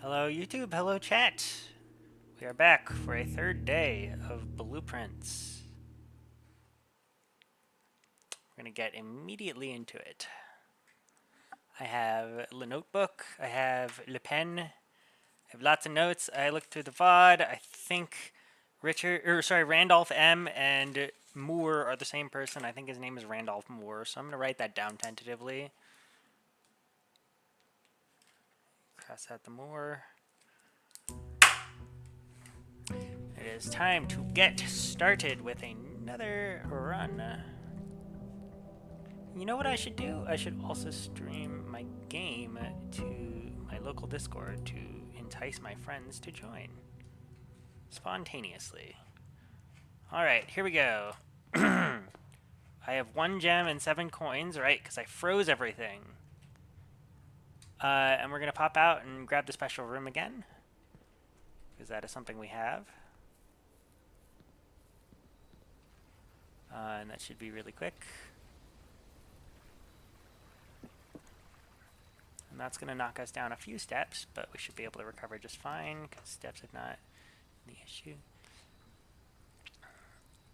Hello YouTube, hello chat. We are back for a third day of blueprints. We're going to get immediately into it. I have the notebook, I have Le Pen, I have lots of notes. I looked through the VOD. I think Randolph M and Moore are the same person. I think his name is Randolph Moore, so I'm going to write that down tentatively. Cross out the Moore. It is time to get started with another run. You know what I should do? I should also stream my game to my local Discord to entice my friends to join. Spontaneously. Alright, here we go. I have 1 gem and 7 coins, right? Because I froze everything. And we're going to pop out and grab the special room again. Because that is something we have. And that should be really quick. And that's going to knock us down a few steps, but we should be able to recover just fine, because steps are not the issue.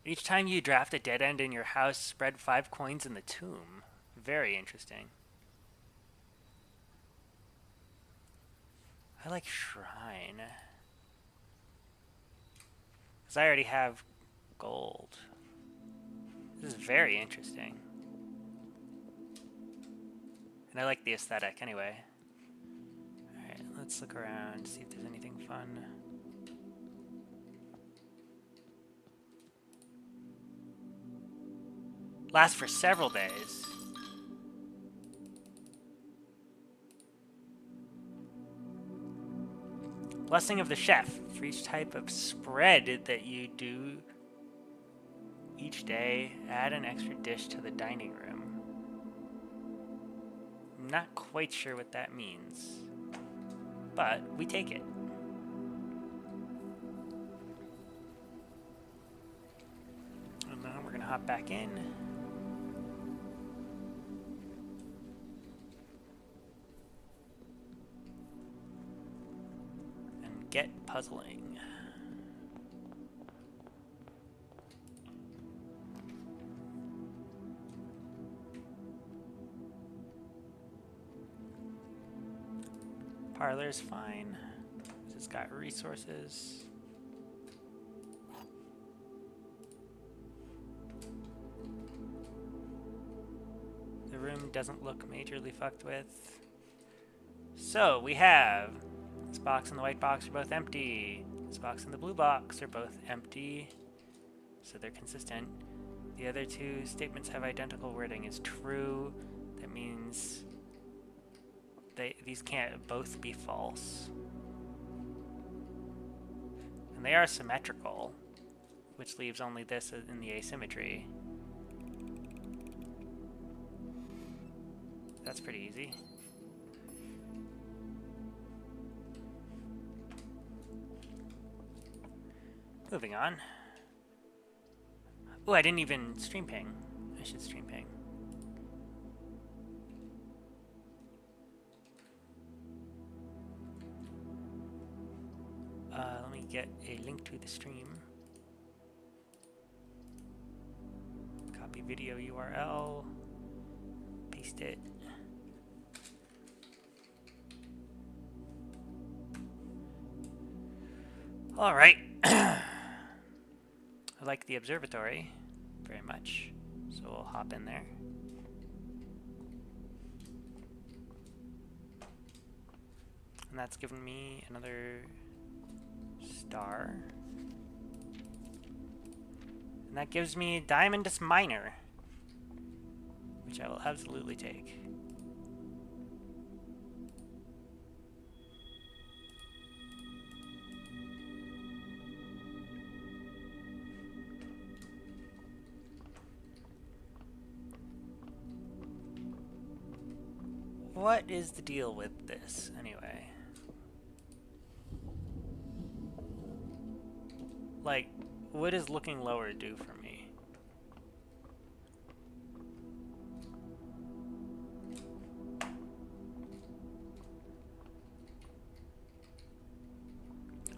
Each time you draft a dead end in your house, spread 5 coins in the tomb. Very interesting. I like shrine. Because I already have gold. This is very interesting. And I like the aesthetic anyway. Alright, let's look around, see if there's anything fun. Lasts for several days. Blessing of the Chef. For each type of spread that you do each day, add an extra dish to the dining room. I'm not quite sure what that means, but we take it. And now we're going to hop back in. And get puzzling. Parlor's fine. It's got resources. The room doesn't look majorly fucked with. So we have this box and the white box are both empty. This box and the blue box are both empty. So they're consistent. The other 2 statements have identical wording is true. That means these can't both be false. And they are symmetrical, which leaves only this in the asymmetry. That's pretty easy. Moving on. Oh, I didn't even stream ping. I should stream ping. Let me get a link to the stream. Copy video URL. Paste it. All right. I like the observatory very much, so we'll hop in there. And that's given me another star. And that gives me Diamondus Minor, which I will absolutely take. What is the deal with this, anyway? Like, what does looking lower do for me?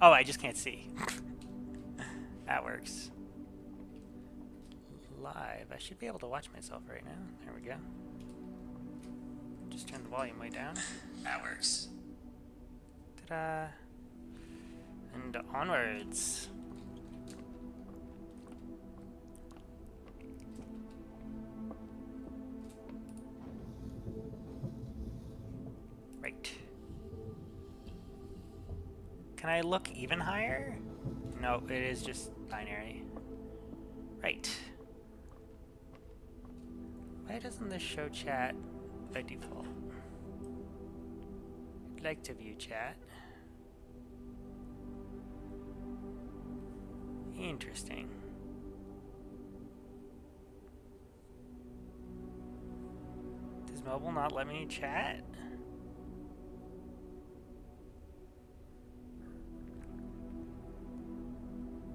Oh, I just can't see. That works. Live. I should be able to watch myself right now. There we go. Just turn the volume way down. That works. Ta-da. And onwards. Right. Can I look even higher? No, it is just binary. Right. Why doesn't this show chat by default? I'd like to view chat. Interesting. Does mobile not let me chat?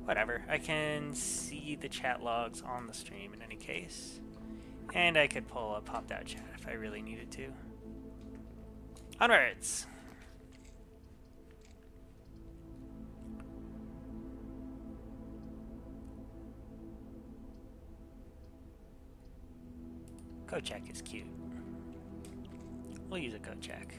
Whatever, I can see the chat logs on the stream in any case. And I could pull a popped out chat if I really needed to. Onwards! Kochek is cute. We'll use a Kochek.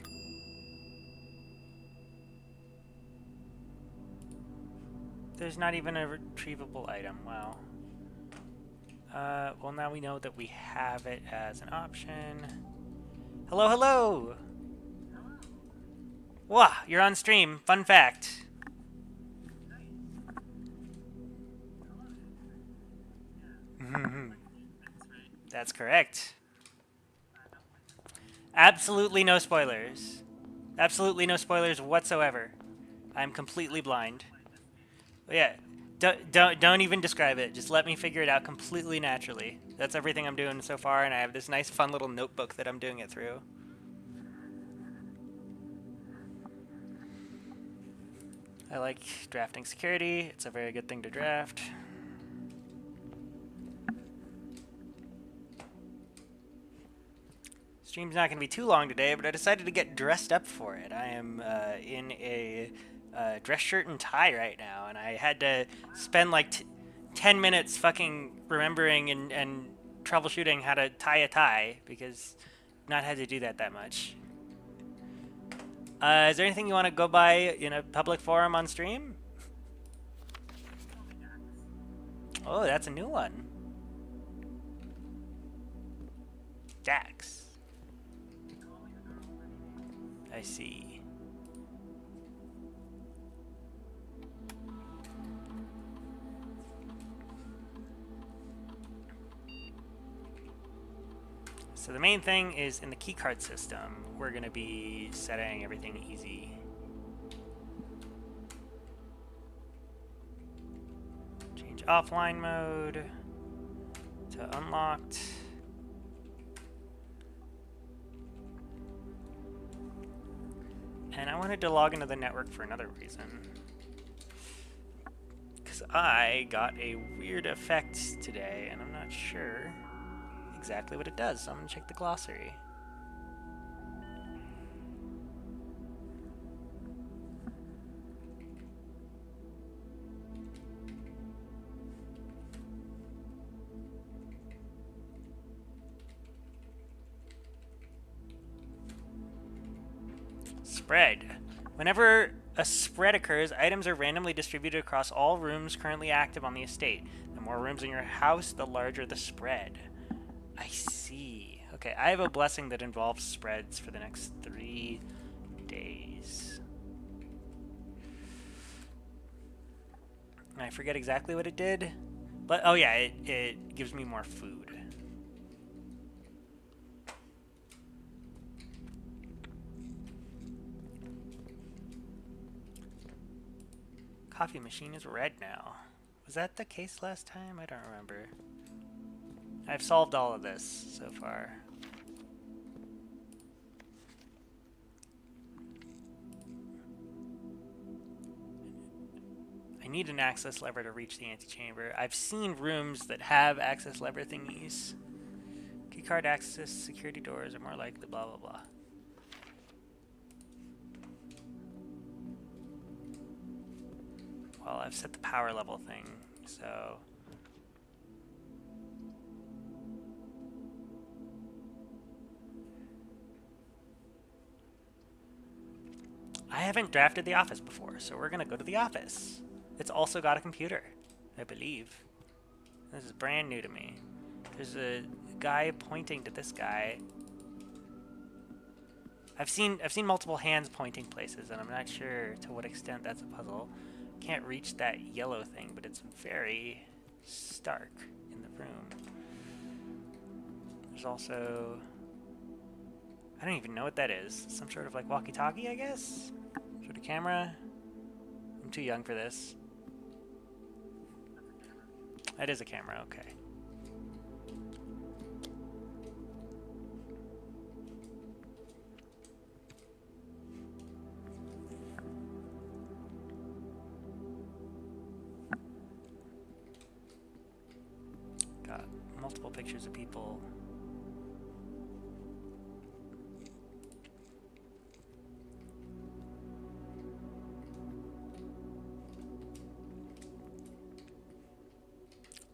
There's not even a retrievable item. Wow. Well, now we know that we have it as an option. Hello, hello! Wow, you're on stream. Fun fact. That's correct. Absolutely no spoilers. Absolutely no spoilers whatsoever. I'm completely blind. But yeah, don't even describe it. Just let me figure it out completely naturally. That's everything I'm doing so far, and I have this nice fun little notebook that I'm doing it through. I like drafting security. It's a very good thing to draft. Stream's not going to be too long today, but I decided to get dressed up for it. I am in a dress shirt and tie right now, and I had to spend like 10 minutes fucking remembering and troubleshooting how to tie a tie, because I've not had to do that much. Is there anything you want to go by in a public forum on stream? Oh, that's a new one. Dax. I see. So the main thing is in the keycard system, we're going to be setting everything easy. Change offline mode to unlocked. And I wanted to log into the network for another reason. Because I got a weird effect today, and I'm not sure exactly what it does, so I'm going to check the glossary. Spread. Whenever a spread occurs, items are randomly distributed across all rooms currently active on the estate. The more rooms in your house, the larger the spread. I see. Okay, I have a blessing that involves spreads for the next 3 days. I forget exactly what it did, but oh yeah, it gives me more food. Coffee machine is red now. Was that the case last time? I don't remember. I've solved all of this so far. I need an access lever to reach the antechamber. I've seen rooms that have access lever thingies. Keycard access security doors are more likely blah blah blah. well, I've set the power level thing, so... I haven't drafted the office before, so we're gonna go to the office. It's also got a computer, I believe. This is brand new to me. There's a guy pointing to this guy. I've seen multiple hands pointing places, and I'm not sure to what extent that's a puzzle. Can't reach that yellow thing, but it's very stark in the room. There's also... I don't even know what that is. Some sort of like walkie-talkie, I guess? Some sort of camera? I'm too young for this. That is a camera, okay. Got multiple pictures of people.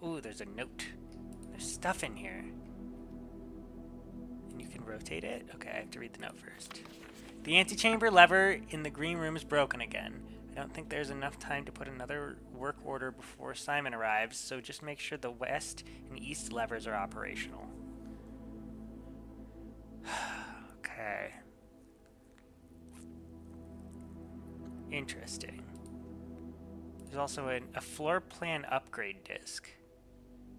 Ooh, there's a note. There's stuff in here. And you can rotate it? Okay, I have to read the note first. The antechamber lever in the green room is broken again. I don't think there's enough time to put another work order before Simon arrives, so just make sure the west and east levers are operational. Okay. Interesting. There's also a floor plan upgrade disc.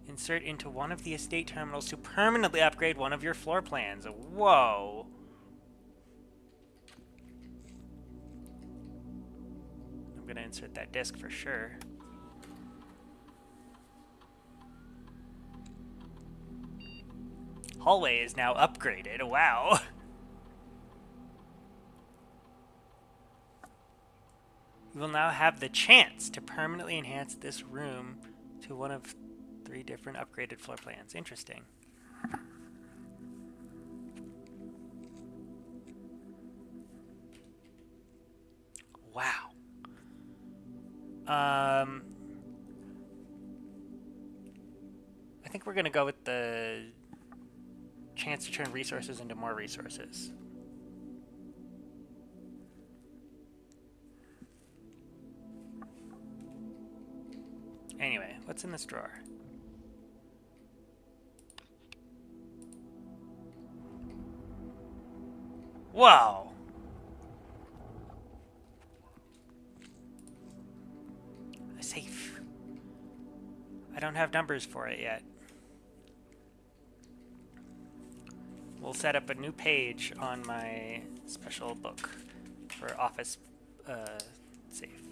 Insert into one of the estate terminals to permanently upgrade one of your floor plans. Whoa! I'm gonna insert that disc for sure. Hallway is now upgraded. Wow! You will now have the chance to permanently enhance this room to one of 3 different upgraded floor plans. Interesting. Wow. I think we're going to go with the chance to turn resources into more resources. Anyway, what's in this drawer? Whoa! A safe. I don't have numbers for it yet. We'll set up a new page on my special book for office safe.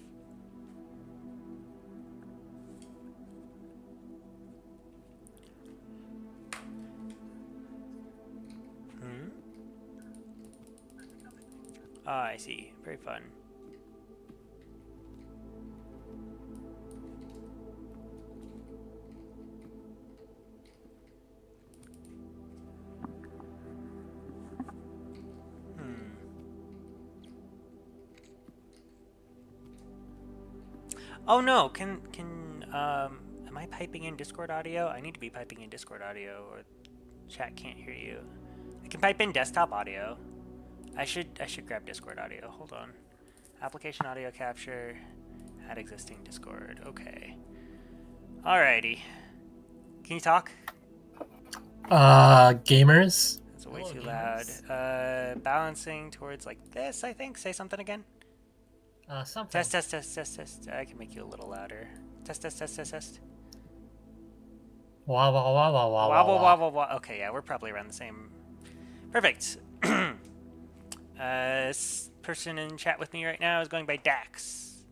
Ah, I see. Very fun. Oh no, am I piping in Discord audio? I need to be piping in Discord audio or chat can't hear you. I can pipe in desktop audio. I should grab Discord audio. Hold on. Application audio capture. Add existing Discord. Okay. Alrighty. Can you talk? Gamers? That's way too loud. Balancing towards like this, I think. Say something again. Something. Test. I can make you a little louder. Test. Wah, wah, wah, wah, wah, wah, Wah. Okay, yeah, we're probably around the same. Perfect. This person in chat with me right now is going by Dax.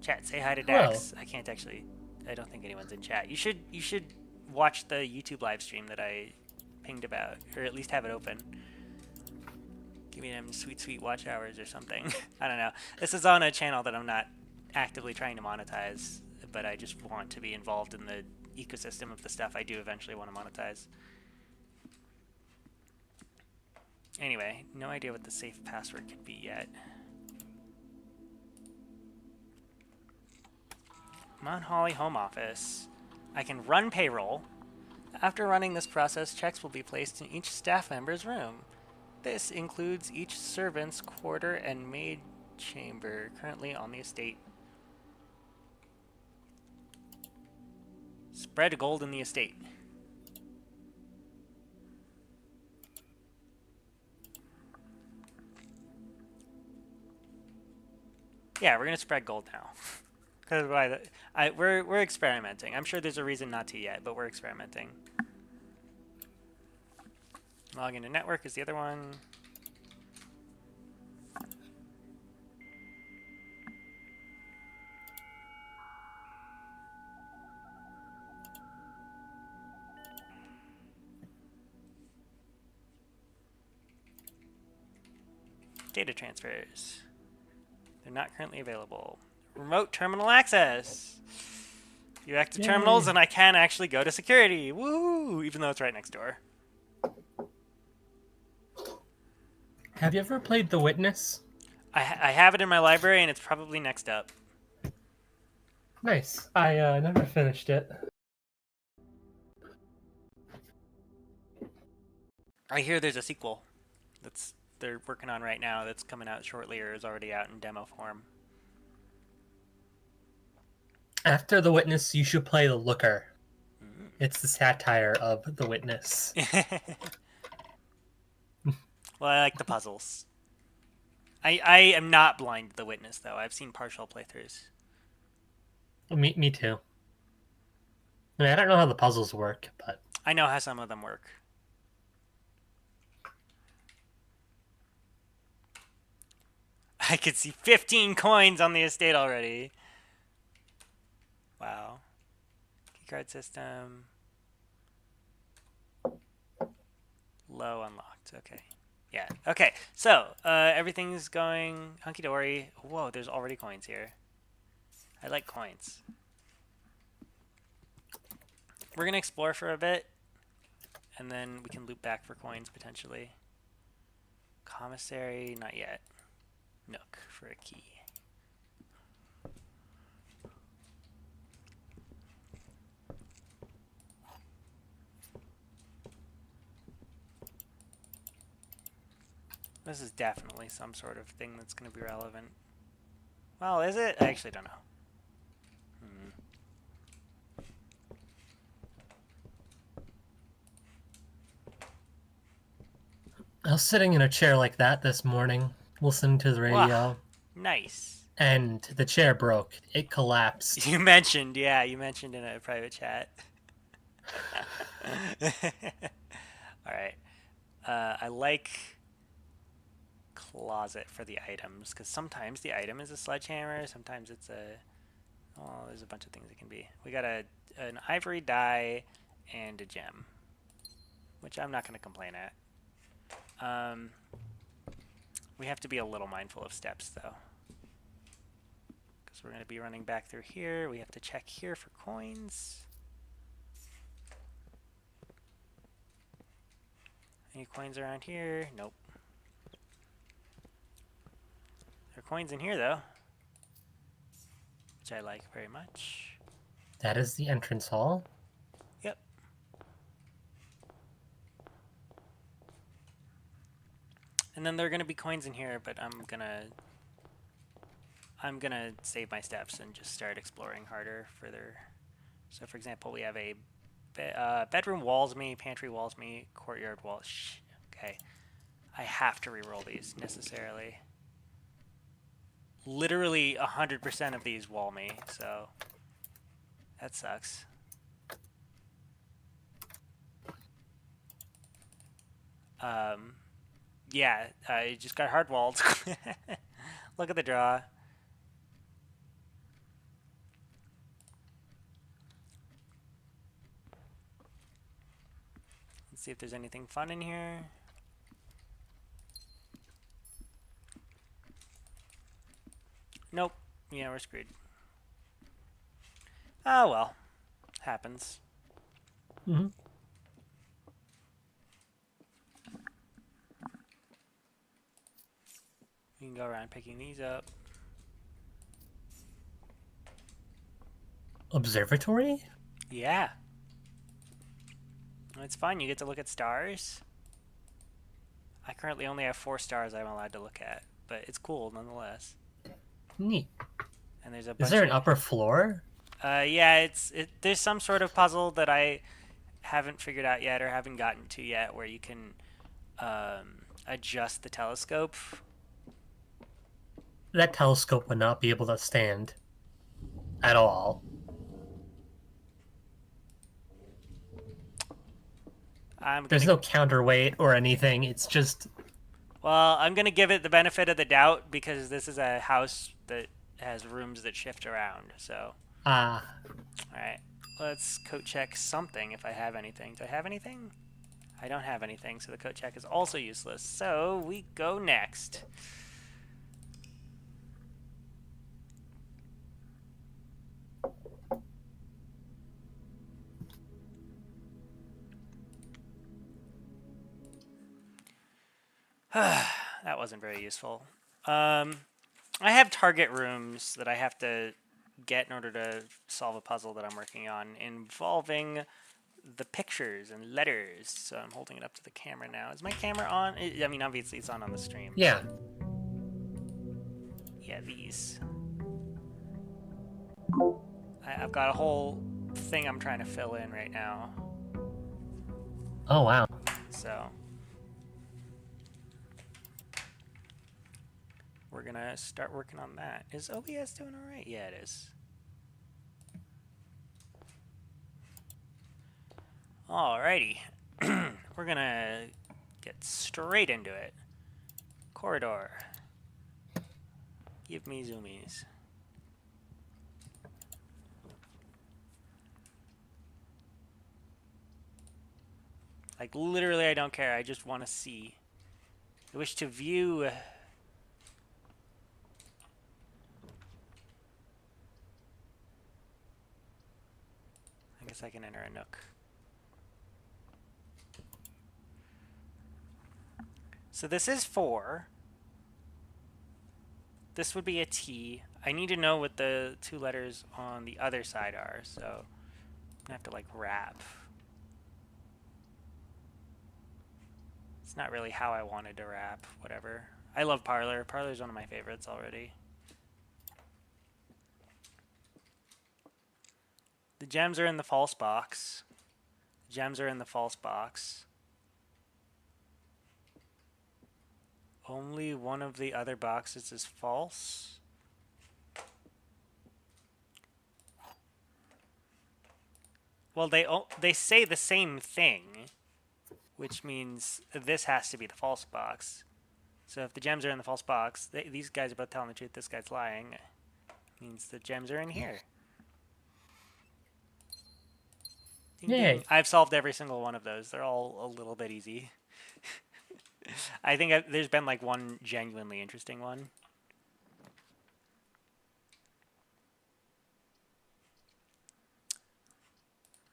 Chat, say hi to Dax. Hello. I can't actually. I don't think anyone's in chat. You should watch the YouTube live stream that I pinged about, or at least have it open. Give me them sweet watch hours or something. I don't know. This is on a channel that I'm not actively trying to monetize, but I just want to be involved in the ecosystem of the stuff I do eventually want to monetize. Anyway, no idea what the safe password could be yet. Mount Holly Home Office. I can run payroll. After running this process, checks will be placed in each staff member's room. This includes each servant's quarter and maid chamber currently on the estate. Spread gold in the estate. Yeah, we're gonna spread gold now. Because we're experimenting. I'm sure there's a reason not to yet, but we're experimenting. Log into network is the other one. Data transfers. They're not currently available. Remote terminal access. You active terminals, and I can actually go to security. Woo! Even though it's right next door. Have you ever played The Witness? I have it in my library, and it's probably next up. Nice. I never finished it. I hear there's a sequel that's they're working on right now that's coming out shortly or is already out in demo form. After The Witness, you should play The Looker. It's the satire of The Witness. Well, I like the puzzles. I am not blind to The Witness, though. I've seen partial playthroughs. Me too. I mean, I don't know how the puzzles work, but... I know how some of them work. I could see 15 coins on the estate already. Wow. Keycard system. Low unlocked. Okay. Yeah. Okay. So, everything's going hunky-dory. Whoa, there's already coins here. I like coins. We're going to explore for a bit, and then we can loop back for coins, potentially. Commissary, not yet. Nook for a key. This is definitely some sort of thing that's going to be relevant. Well, is it? I actually don't know. I was sitting in a chair like that this morning, listening to the radio. Wow. Nice. And the chair broke. It collapsed. You mentioned in a private chat. Alright. I like closet for the items, because sometimes the item is a sledgehammer, sometimes it's a... Oh, there's a bunch of things it can be. We got an ivory die and a gem, which I'm not going to complain at. We have to be a little mindful of steps, though. Because we're going to be running back through here. We have to check here for coins. Any coins around here? Nope. There are coins in here, though. Which I like very much. That is the entrance hall. Yep. And then there are going to be coins in here, but I'm gonna save my steps and just start exploring harder further. So, for example, we have a bedroom walls me, pantry walls me, courtyard walls. Okay, I have to reroll these necessarily. Literally 100% of these wall me, so that sucks. Yeah, I just got hard walled. Look at the draw. Let's see if there's anything fun in here. Nope. Yeah, we're screwed. Oh well. Happens. Mm-hmm. We can go around picking these up. Observatory? Yeah. It's fun. You get to look at stars. I currently only have 4 stars I'm allowed to look at, but it's cool nonetheless. Neat. And there's a Is bunch there an of upper floor? yeah, there's some sort of puzzle that I haven't figured out yet or haven't gotten to yet where you can adjust the telescope. That telescope would not be able to stand at all. There's no counterweight or anything. It's just... Well, I'm going to give it the benefit of the doubt because this is a house that has rooms that shift around, so. Alright, let's coat check something if I have anything. Do I have anything? I don't have anything, so the coat check is also useless. So, we go next. That wasn't very useful. I have target rooms that I have to get in order to solve a puzzle that I'm working on involving the pictures and letters. So I'm holding it up to the camera now. Is my camera on? I mean, obviously it's on the stream. Yeah. Yeah, these. I've got a whole thing I'm trying to fill in right now. Oh, wow. So we're gonna start working on that. Is OBS doing all right? Yeah, it is. Alrighty. We're gonna get straight into it. Corridor. Give me zoomies. Like, literally, I don't care. I just want to see. I wish to view. I guess I can enter a nook. So this is 4. This would be a T. I need to know what the 2 letters on the other side are, so I'm gonna have to like wrap. It's not really how I wanted to wrap, whatever. I love Parlor. Parlor's one of my favorites already. The gems are in the false box. The gems are in the false box. Only one of the other boxes is false. Well, they say the same thing, which means this has to be the false box. So if the gems are in the false box, these guys are both telling the truth, this guy's lying. Means the gems are in here. Ding, Yay. ding. I've solved every single one of those. They're all a little bit easy. I think there's been like one genuinely interesting one.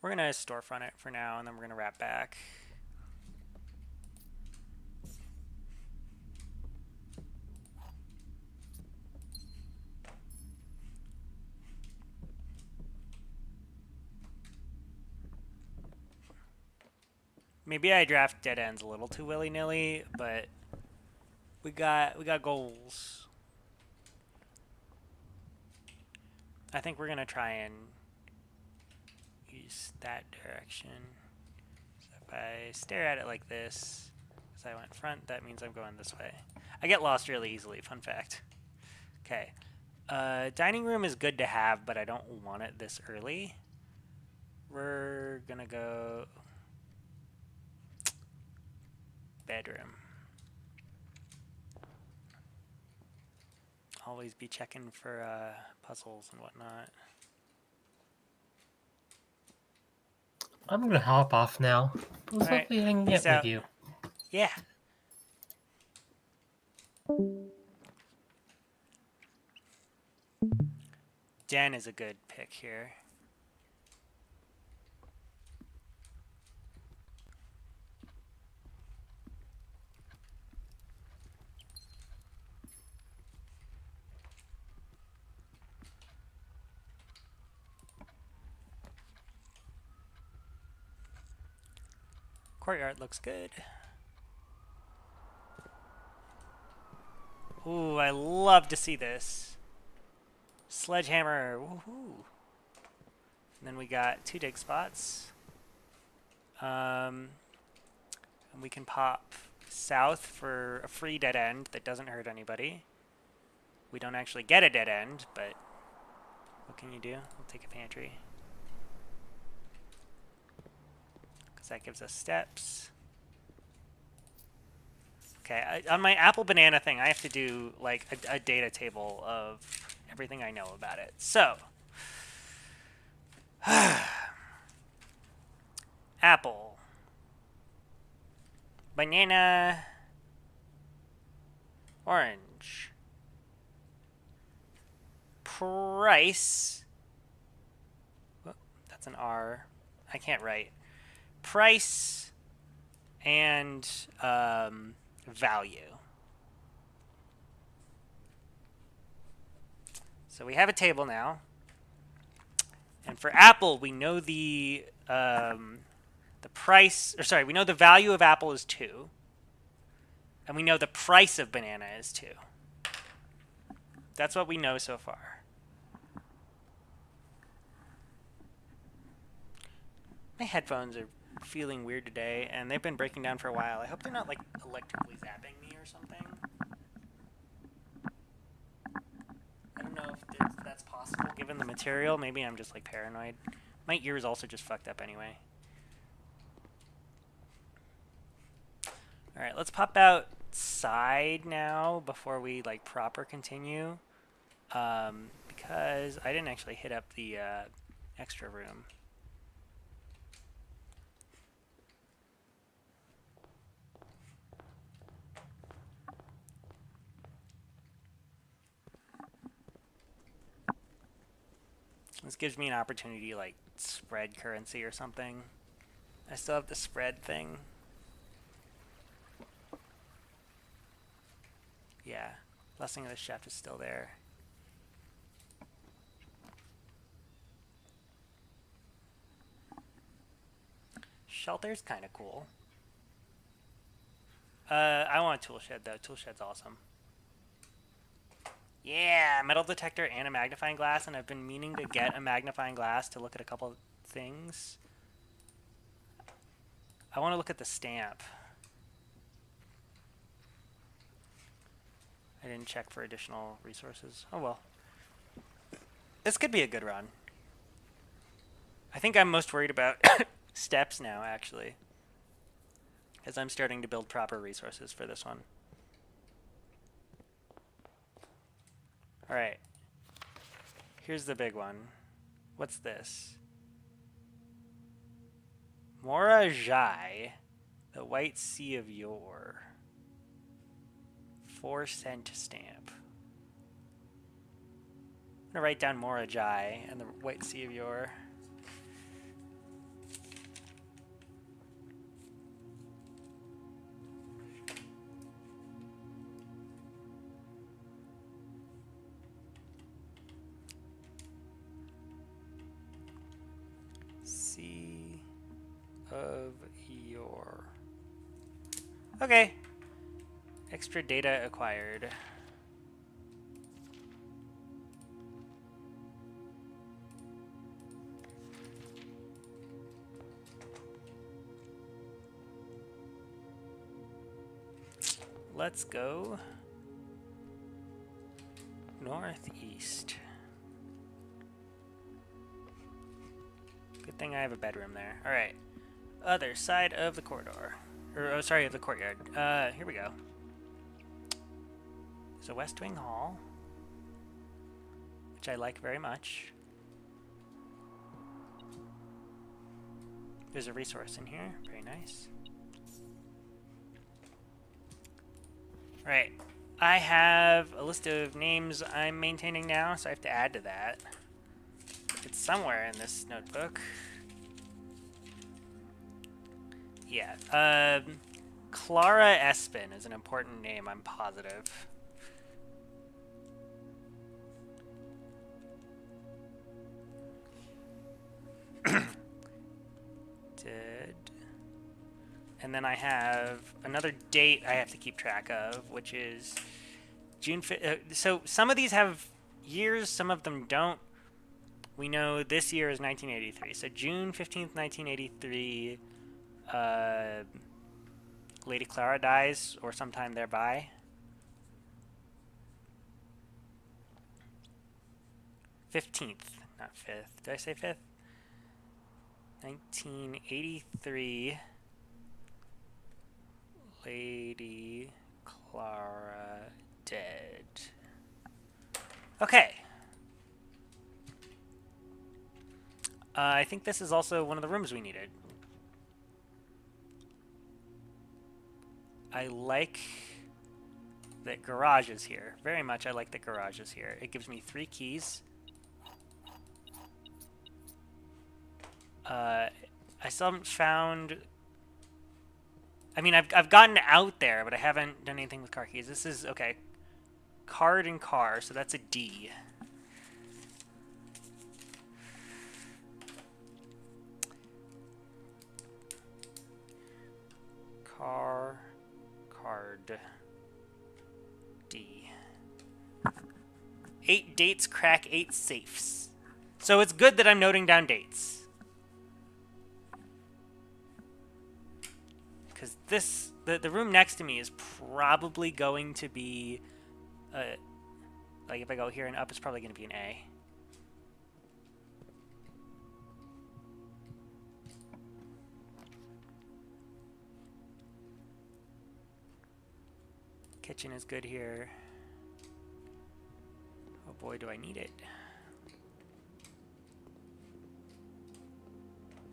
We're going to storefront it for now, and then we're going to wrap back. Maybe I draft dead ends a little too willy-nilly, but we got goals. I think we're gonna try and use that direction. So if I stare at it like this, because I went front, that means I'm going this way. I get lost really easily, fun fact. Okay. Dining room is good to have, but I don't want it this early. We're gonna go bedroom. Always be checking for puzzles and whatnot. I'm gonna hop off now. It was All lovely right. hanging out with you. Yeah. Den is a good pick here. Courtyard looks good. Ooh, I love to see this. Sledgehammer. Woohoo. And then we got 2 dig spots. And we can pop south for a free dead end that doesn't hurt anybody. We don't actually get a dead end, but what can you do? We'll take a pantry. Because that gives us steps. Okay, on my apple banana thing, I have to do like a data table of everything I know about it. So, apple, banana, orange, price. Oh, that's an R. I can't write. Price and value. So we have a table now. And for apple, we know the price, or sorry, we know the value of apple is 2. And we know the price of banana is 2. That's what we know so far. My headphones are feeling weird today, and they've been breaking down for a while. I hope they're not like electrically zapping me or something. I don't know if that's possible given the material. Maybe I'm just like paranoid. My ears also just fucked up anyway. Alright, let's pop outside now before we like proper continue. Because I didn't actually hit up the extra room. This gives me an opportunity to like spread currency or something. I still have the spread thing. Yeah, Blessing of the Chef is still there. Shelter's kind of cool. I want a tool shed though. Tool shed's awesome. Yeah, metal detector and a magnifying glass, and I've been meaning to get a magnifying glass to look at a couple things. I want to look at the stamp. I didn't check for additional resources. Oh well. This could be a good run. I think I'm most worried about steps now, actually. As I'm starting to build proper resources for this one. Alright. Here's the big one. What's this? Mora Jai, the White Sea of Yore. 4-cent stamp. I'm gonna write down Mora Jai and the White Sea of Yore. Sea of Yore. Okay. Extra data acquired. Let's go northeast. Good thing I have a bedroom there. All right. Other side of the corridor. Or, oh, sorry, of the courtyard. Here we go. There's a West Wing Hall, which I like very much. There's a resource in here. Very nice. Right. I have a list of names I'm maintaining now, so I have to add to that. It's somewhere in this notebook. Yeah. Clara Espin is an important name, I'm positive. And then I have another date I have to keep track of, which is June 5th. So some of these have years, some of them don't. We know this year is 1983. So June 15th, 1983, Lady Clara dies, or sometime thereby. 15th, not 5th. Did I say 5th? 1983, Lady Clara dead. Okay. I think this is also one of the rooms we needed. I like that garage is here. Very much I like that garage is here. It gives me 3 keys. I still haven't found... I mean, I've gotten out there, but I haven't done anything with car keys. This is... Okay. Card and car, so that's a D. Car... Card... D. 8 dates crack 8 safes. So it's good that I'm noting down dates. Because this, the room next to me is probably going to be, like if I go here and up, it's probably going to be an A. Kitchen is good here. Oh boy, do I need it.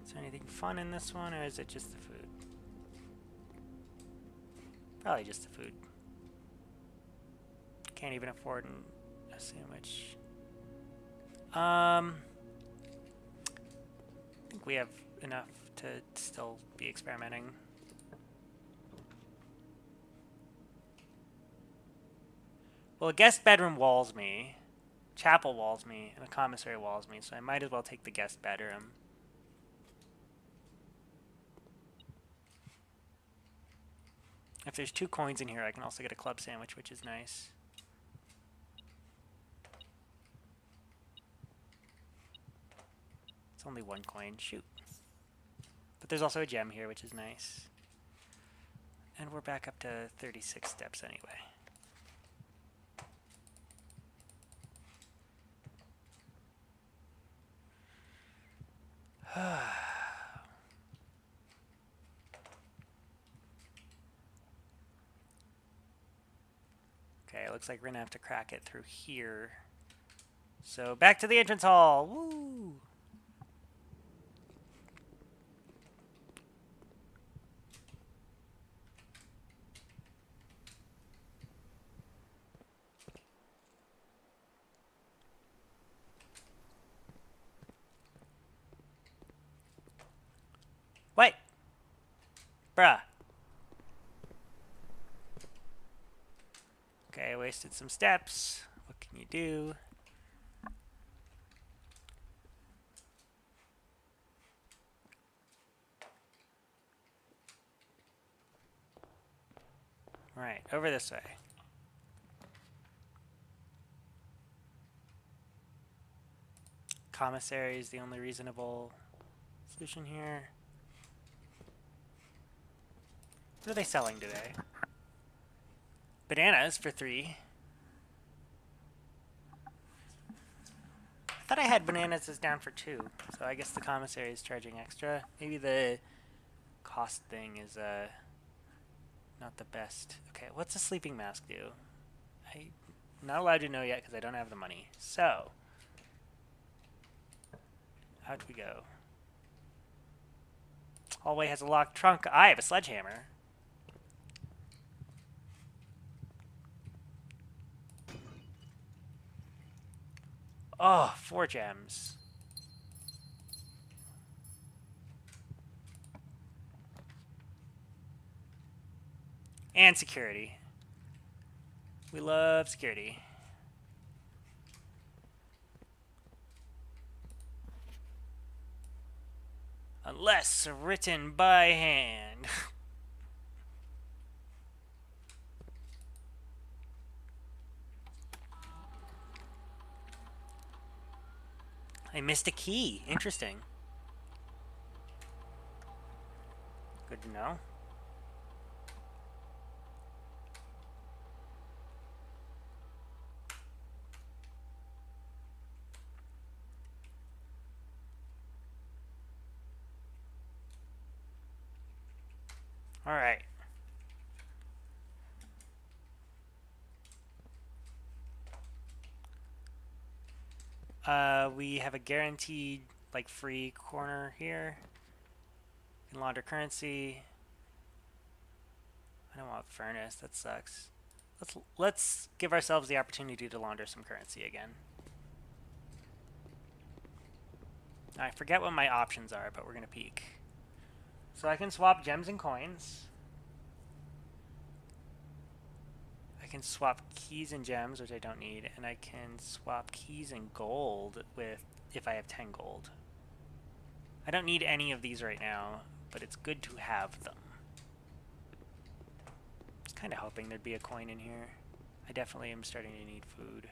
Is there anything fun in this one, or is it just the food? Probably just the food. Can't even afford a sandwich. I think we have enough to still be experimenting. Well, a guest bedroom walls me, chapel walls me, and a commissary walls me, so I might as well take the guest bedroom. If there's 2 coins in here, I can also get a club sandwich, which is nice. It's only 1 coin. Shoot. But there's also a gem here, which is nice. And we're back up to 36 steps anyway. Okay, it looks like we're gonna have to crack it through here. So back to the entrance hall. Woo! What? Bruh. Okay, I wasted some steps. What can you do? Right, over this way. Commissary is the only reasonable solution here. What are they selling today? Bananas for 3. I thought I had bananas as down for 2, so I guess the commissary is charging extra. Maybe the cost thing is not the best. Okay, what's a sleeping mask do? I'm not allowed to know yet because I don't have the money. So, out we go. Hallway has a locked trunk. I have a sledgehammer. Oh, 4 gems. And security. We love security. Unless written by hand. I missed a key. Interesting. Good to know. All right. We have a guaranteed, like, free corner here. We can launder currency. I don't want furnace. That sucks. Let's give ourselves the opportunity to launder some currency again. I forget what my options are, but we're gonna peek. So I can swap gems and coins. I can swap keys and gems, which I don't need, and I can swap keys and gold with if I have 10 gold. I don't need any of these right now, but it's good to have them. I was kind of hoping there'd be a coin in here. I definitely am starting to need food.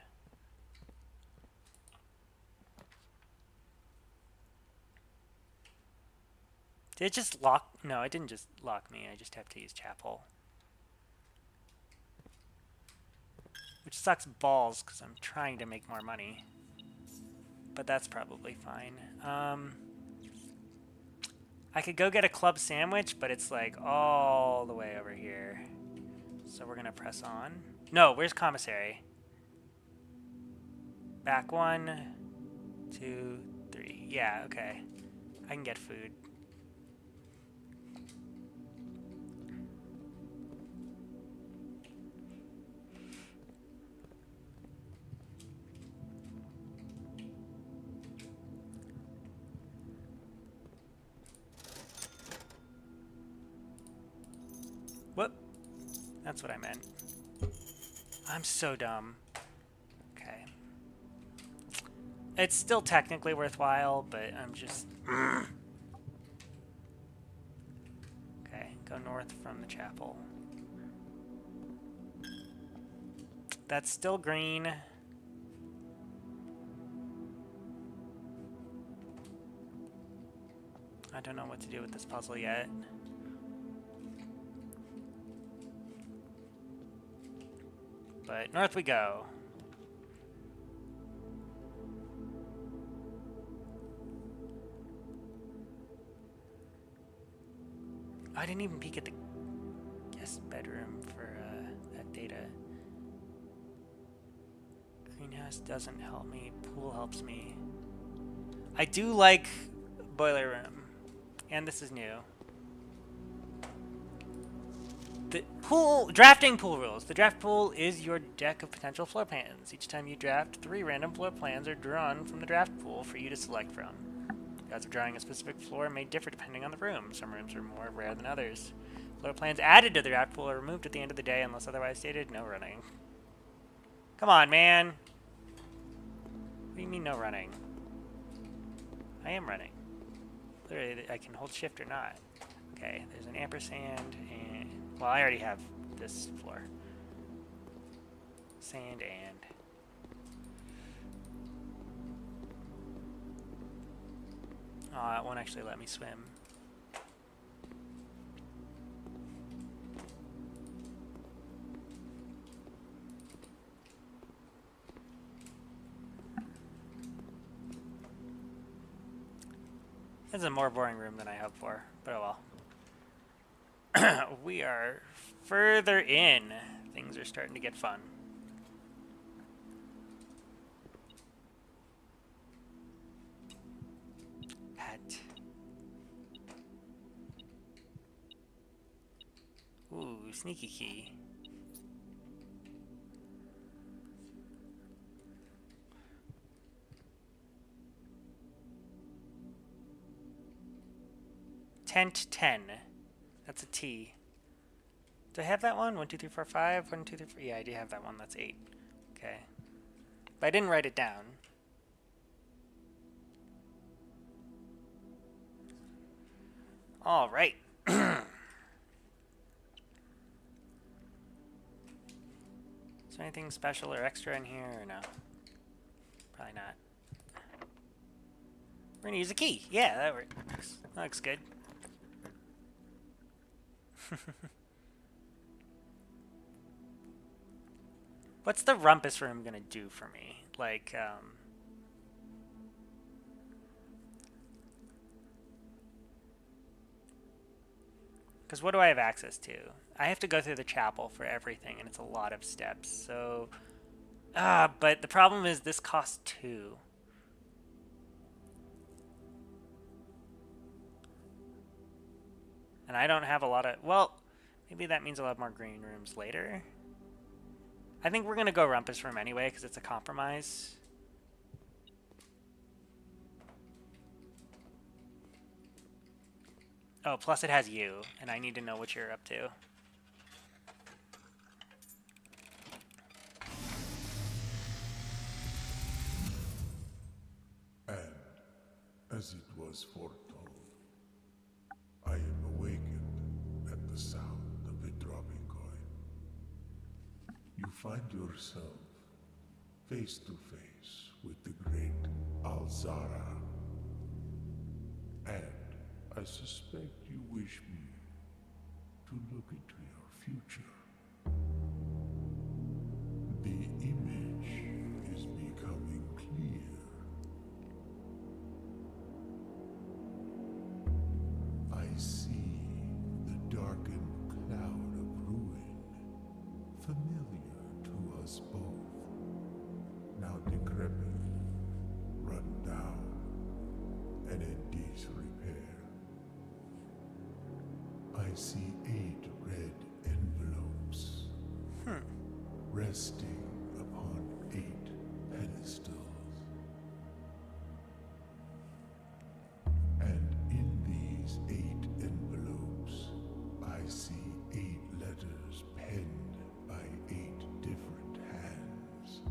Did it just lock? No, it didn't just lock me. I just have to use chapel. Which sucks balls because I'm trying to make more money. But that's probably fine. I could go get a club sandwich, but it's like all the way over here. So we're gonna press on. No, where's commissary? Back 1, 2, 3. Yeah, okay. I can get food. Whoop. That's what I meant. I'm so dumb. Okay. It's still technically worthwhile, but I'm just... Okay, go north from the chapel. That's still green. I don't know what to do with this puzzle yet. But north we go. I didn't even peek at the guest bedroom for that data. Greenhouse doesn't help me. Pool helps me. I do like boiler room. And this is new. The drafting pool rules. The draft pool is your deck of potential floor plans. Each time you draft, 3 random floor plans are drawn from the draft pool for you to select from. The odds of drawing a specific floor may differ depending on the room. Some rooms are more rare than others. Floor plans added to the draft pool are removed at the end of the day unless otherwise stated. No running. Come on, man. What do you mean no running? I am running. Literally, I can hold shift or not. Okay, there's an ampersand and... Well, I already have this floor. Sand and... Oh, it won't actually let me swim. This is a more boring room than I hoped for, but oh well. We are further in. Things are starting to get fun. Ooh, sneaky key. Tent 10. That's a T. Do I have that one? 1, 2, 3, 4, 5. 1, 2, 3, 4. Yeah, I do have that one. That's 8. Okay. But I didn't write it down. All right. Is there anything special or extra in here or no? Probably not. We're gonna use a key. Yeah, that works. That looks good. What's the rumpus room gonna do for me? Like, because what do I have access to? I have to go through the chapel for everything, and it's a lot of steps. So, but the problem is this costs 2. And I don't have a lot of... Well, maybe that means I'll have more green rooms later. I think we're going to go rumpus room anyway, because it's a compromise. Oh, plus it has you, and I need to know what you're up to. And, as it was foretold, I am awakened at the sound of a dropping coin. You find yourself face to face with the great Alzara. And I suspect you wish me to look into your future. The image is becoming clear. I see the darkened cloud of ruin, familiar to us both, now decrepit, run down, and in disrepair. I see 8 red envelopes, resting upon 8 pedestals. And in these 8 envelopes, I see 8 letters penned by 8 different hands.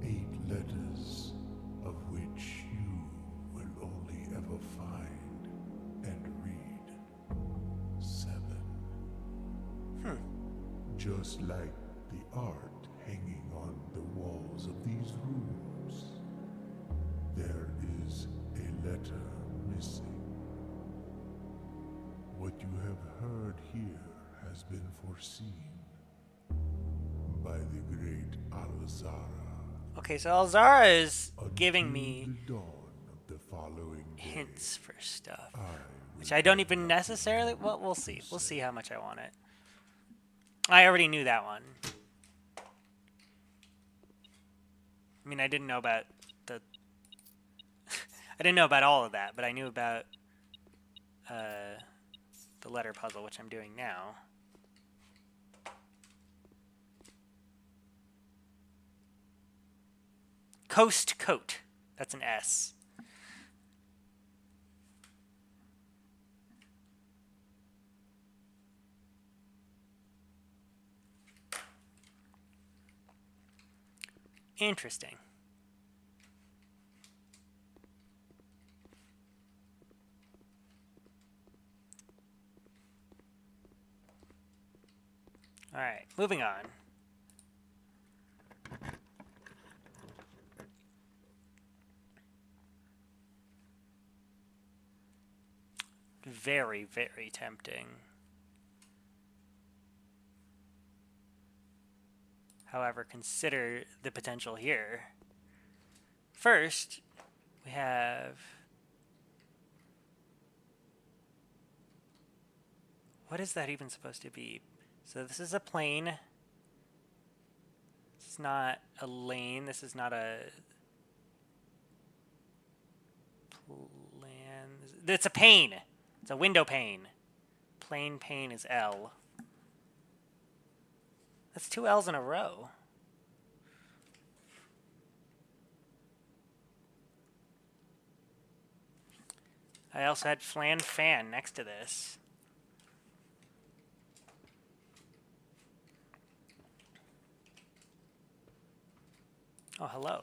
8 letters of which you will only ever find and read 7. Just like the art hanging on the walls of these rooms, there is a letter missing. What you have heard here has been foreseen by the great Alzara. Okay, so Alzara is giving me the dawn of the following day, hints for stuff, I which I don't even necessarily... Well, we'll see. We'll see how much I want it. I already knew that one. I mean, I didn't know about the... I didn't know about all of that, but I knew about the letter puzzle, which I'm doing now. Coast Coat. That's an S. Interesting. All right, moving on. Very, very tempting. However, consider the potential here. First, we have... What is that even supposed to be? So this is a plane. This is not a lane. This is not a... plan. It's a pane. It's a window pane. Plane pane is L. That's 2 L's in a row. I also had flan fan next to this. Oh, hello.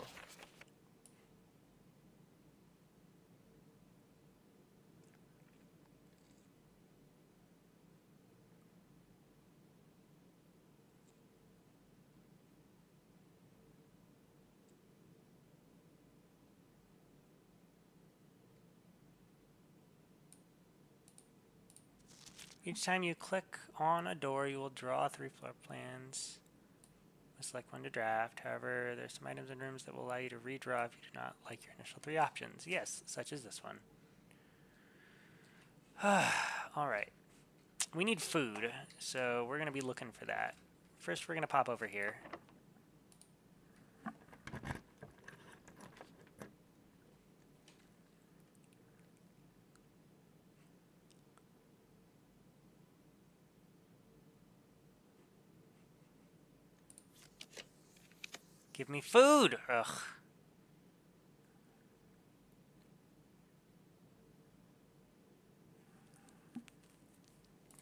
Each time you click on a door, you will draw 3 floor plans. Select one to draft. However, there's some items in rooms that will allow you to redraw if you do not like your initial 3 options. Yes, such as this one. Alright. We need food, so we're going to be looking for that. First, we're going to pop over here. Give me food! Ugh.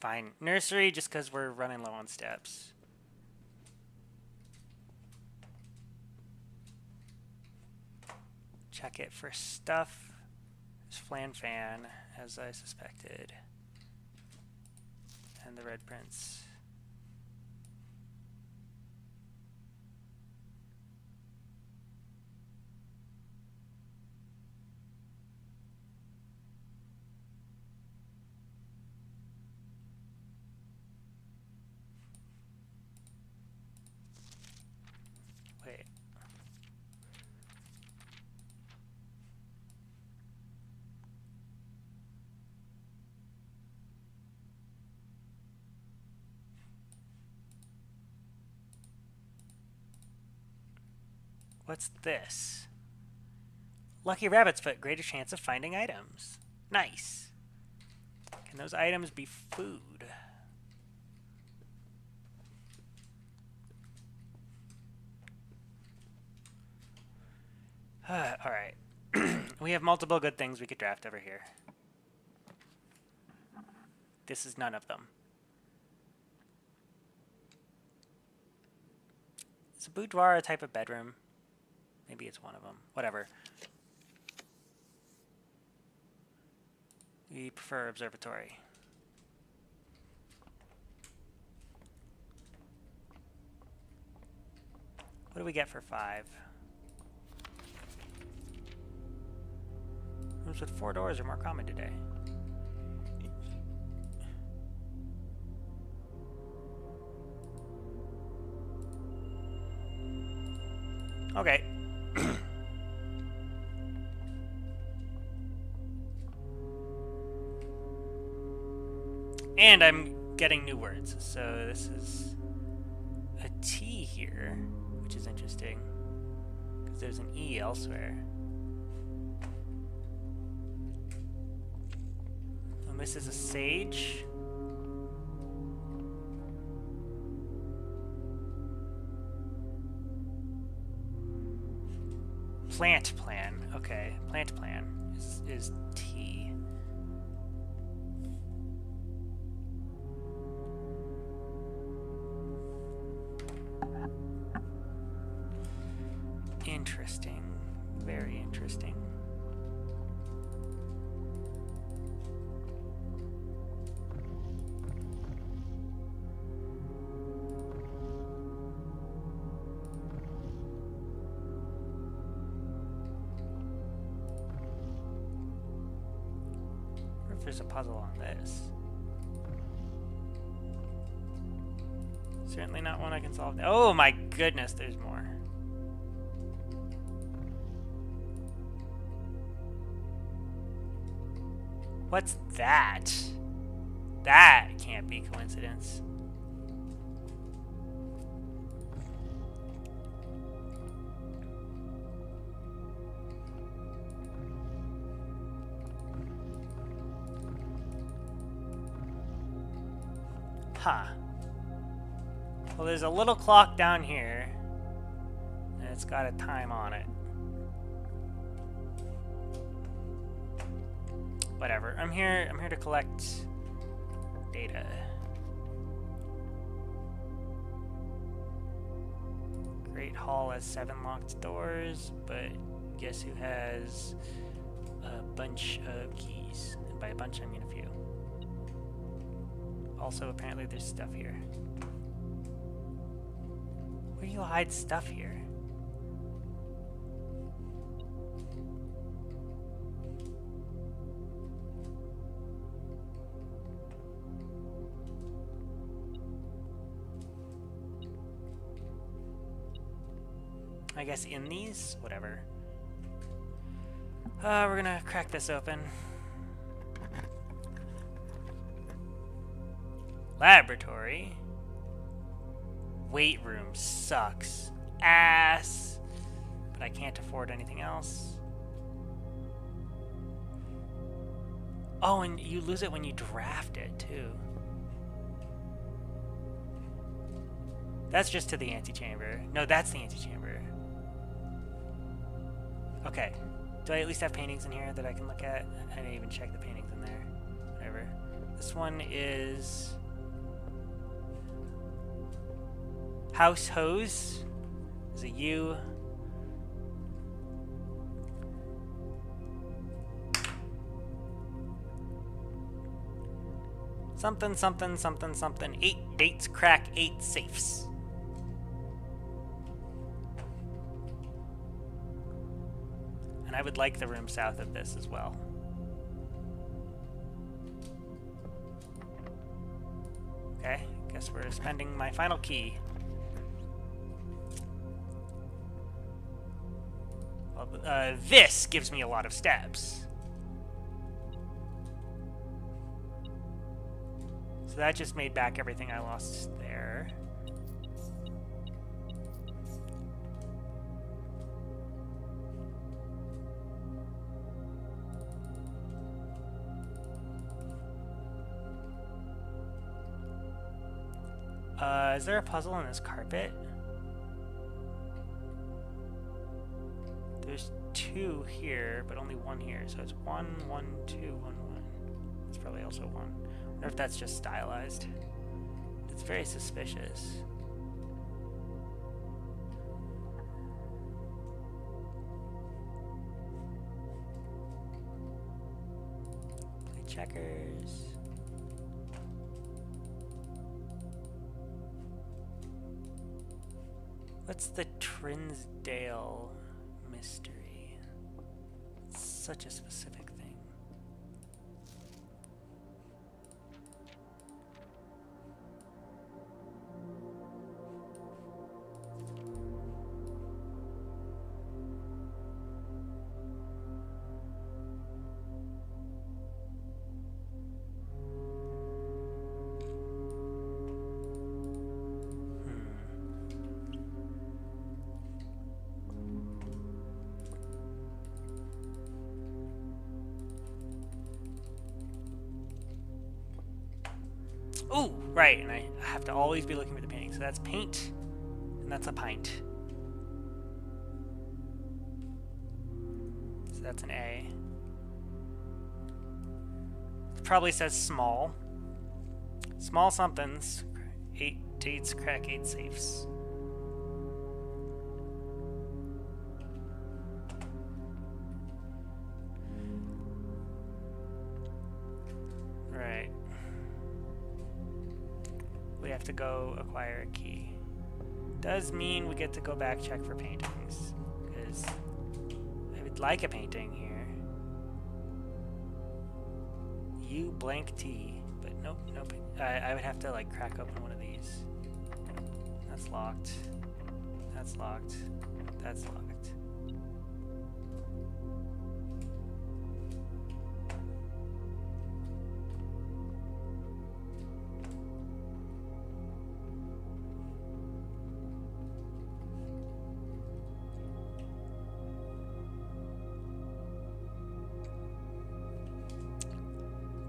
Fine. Nursery, just because we're running low on steps. Check it for stuff. There's Flan Fan, as I suspected. And the Red Prince. Wait. What's this? Lucky Rabbit's Foot, greater chance of finding items. Nice. Can those items be food? Alright. We have multiple good things we could draft over here. This is none of them. Is a boudoir a type of bedroom? Maybe it's one of them. Whatever. We prefer observatory. What do we get for 5? Rooms with 4 doors are more common today. Okay. And I'm getting new words. So this is a T here, which is interesting. Because there's an E elsewhere. And this is a sage. Plant plan. Okay, plant plan is T. Interesting. Very interesting. There's a puzzle on this. Certainly not one I can solve. Oh my goodness, there's more. What's that? That can't be coincidence. Huh. Well, there's a little clock down here, and it's got a time on it. Whatever. I'm here to collect data. Great Hall has 7 locked doors, but guess who has a bunch of keys? And by a bunch, I mean a few. Also, apparently there's stuff here. Where do you hide stuff here? I guess in these? Whatever. We're gonna crack this open. Laboratory. Weight room sucks ass. But I can't afford anything else. Oh, and you lose it when you draft it, too. That's just to the antechamber. No, that's the antechamber. Okay. Do I at least have paintings in here that I can look at? I didn't even check the paintings in there. Whatever. This one is... House Hose. There's a U. Something, something, something, something. 8 dates, crack 8 safes. And I would like the room south of this as well. Okay, guess we're spending my final key. Well, this gives me a lot of steps. So that just made back everything I lost there. Is there a puzzle in this carpet? There's 2 here, but only 1 here. So it's 1, 1, 2, 1, 1. It's probably also 1. I wonder if that's just stylized. It's very suspicious. Play checkers. What's the Trinsdale mystery? It's such a specific thing. Ooh, right, and I have to always be looking for the painting. So that's paint, and that's a pint. So that's an A. It probably says small. Small somethings. 8 dates, crack 8 safes. Right. We have to go acquire a key. Does mean we get to go back check for paintings, because I would like a painting here. U blank T, but nope, nope. I would have to like crack open one of these. That's locked. That's locked. That's locked.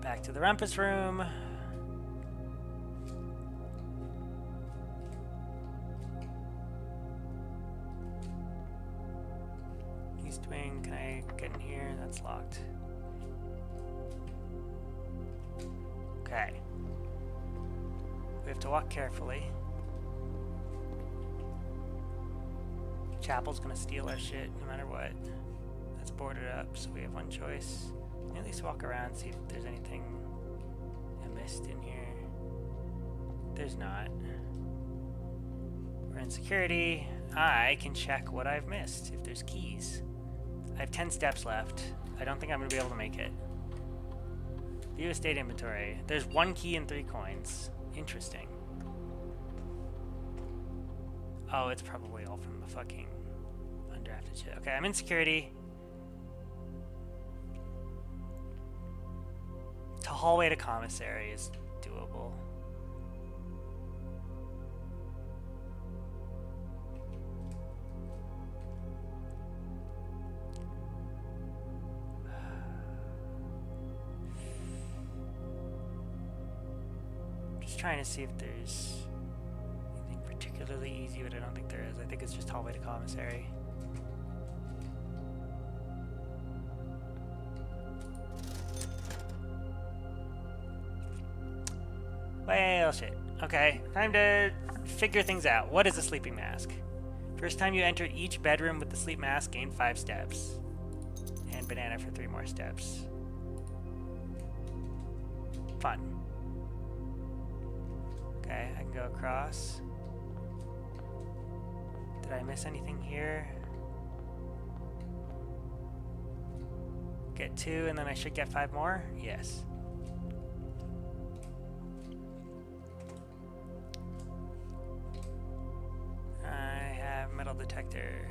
Back to the rumpus room. East wing, can I get in here? That's locked. Okay. We have to walk carefully. Chapel's gonna steal our shit no matter what. That's boarded up, so we have one choice. At least walk around, see if there's anything I missed in here. There's not. We're in security. I can check what I've missed, if there's keys. I have 10 steps left. I don't think I'm going to be able to make it. View estate inventory. There's 1 key and 3 coins. Interesting. Oh, it's probably all from the fucking undrafted shit. Okay, I'm in security. To hallway to commissary is doable. Just trying to see if there's anything particularly easy, but I don't think there is. I think it's just hallway to commissary. Well, shit. Okay, time to figure things out. What is a sleeping mask? First time you enter each bedroom with the sleep mask, gain 5 steps. And banana for 3 more steps. Fun. Okay, I can go across. Did I miss anything here? Get 2 and then I should get 5 more? Yes. I have metal detector.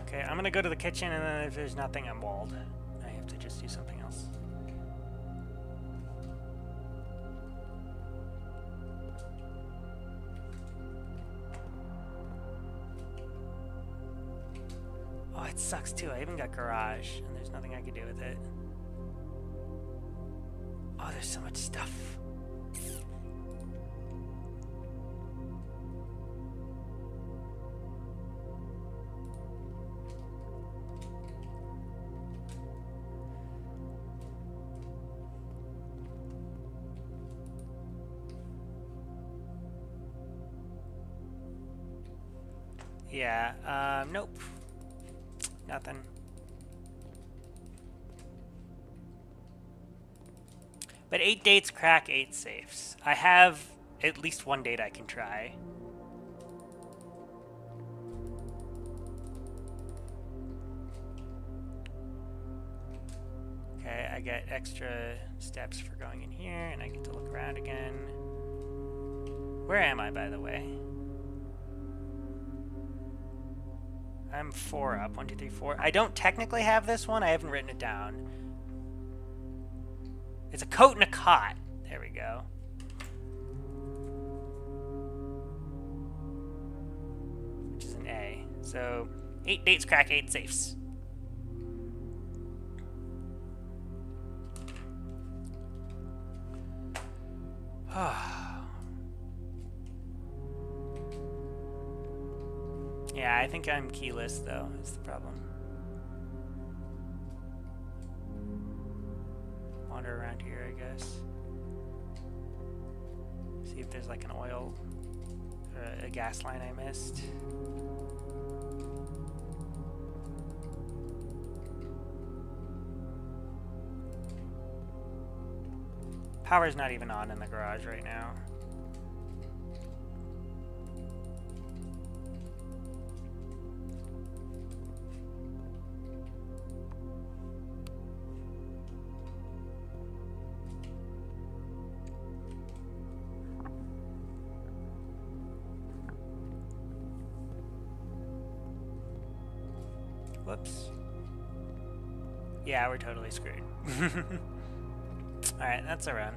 Okay, I'm gonna go to the kitchen, and then if there's nothing, I'm walled. I have to just do something else. Oh, it sucks too. I even got garage, and there's nothing I can do with it. Oh, there's so much stuff. Yeah, nope. Nothing. But 8 dates crack 8 safes. I have at least 1 date I can try. Okay, I get extra steps for going in here, and I get to look around again. Where am I, by the way? I'm 4 up. 1, 2, 3, 4. I don't technically have this one. I haven't written it down. It's a coat and a cot. There we go. Which is an A. So 8 dates crack 8 safes. Yeah, I think I'm keyless, though, is the problem. Wander around here, I guess. See if there's like an oil or a gas line I missed. Power's not even on in the garage right now. Whoops. Yeah, we're totally screwed. Alright, that's a run.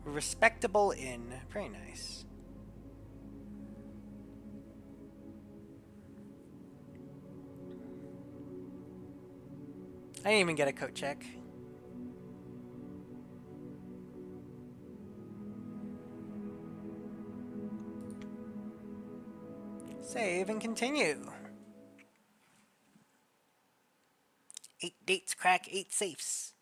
Respectable inn. Very nice. I didn't even get a coat check. Save and continue. 8 dates crack 8 safes.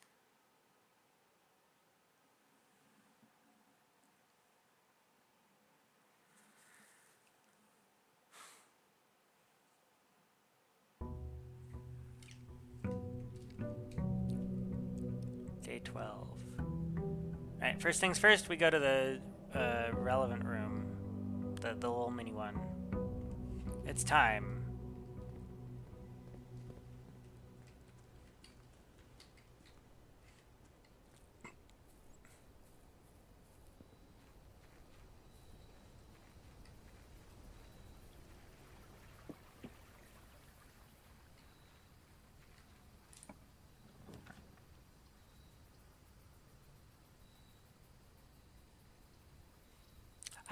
12. Alright, first things first, we go to the relevant room. The little mini one. It's time.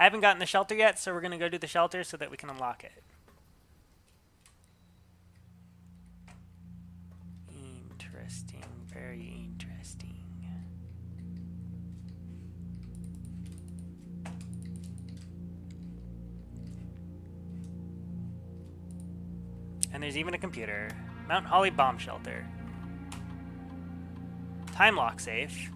I haven't gotten the shelter yet, so we're going to go do the shelter so that we can unlock it. Interesting. Very interesting. And there's even a computer. Mount Holly Bomb Shelter. Time lock safe.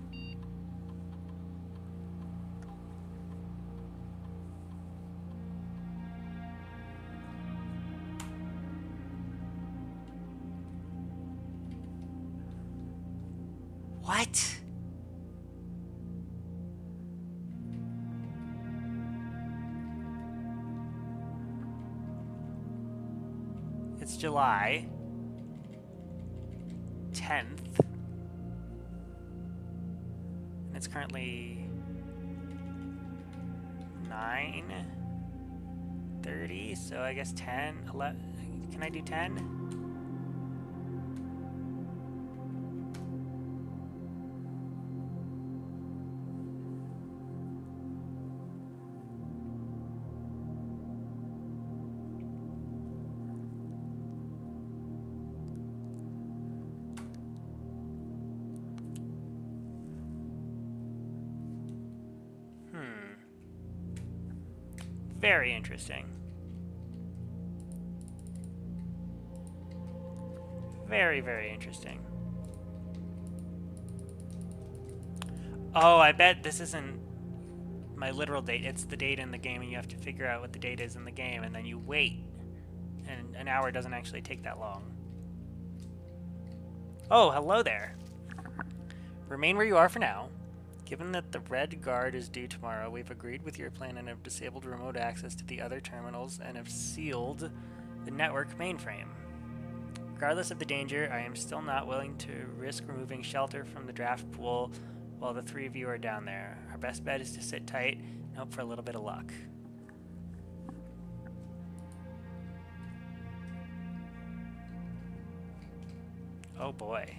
What? It's July 10th. And it's currently 9:30, so I guess 10, 11. Can I do 10? Very interesting. Very, very interesting. Oh, I bet this isn't my literal date. It's the date in the game, and you have to figure out what the date is in the game, and then you wait. And an hour doesn't actually take that long. Oh, hello there. Remain where you are for now. Given that the Red Guard is due tomorrow, we've agreed with your plan and have disabled remote access to the other terminals and have sealed the network mainframe. Regardless of the danger, I am still not willing to risk removing shelter from the draft pool while the three of you are down there. Our best bet is to sit tight and hope for a little bit of luck. Oh boy.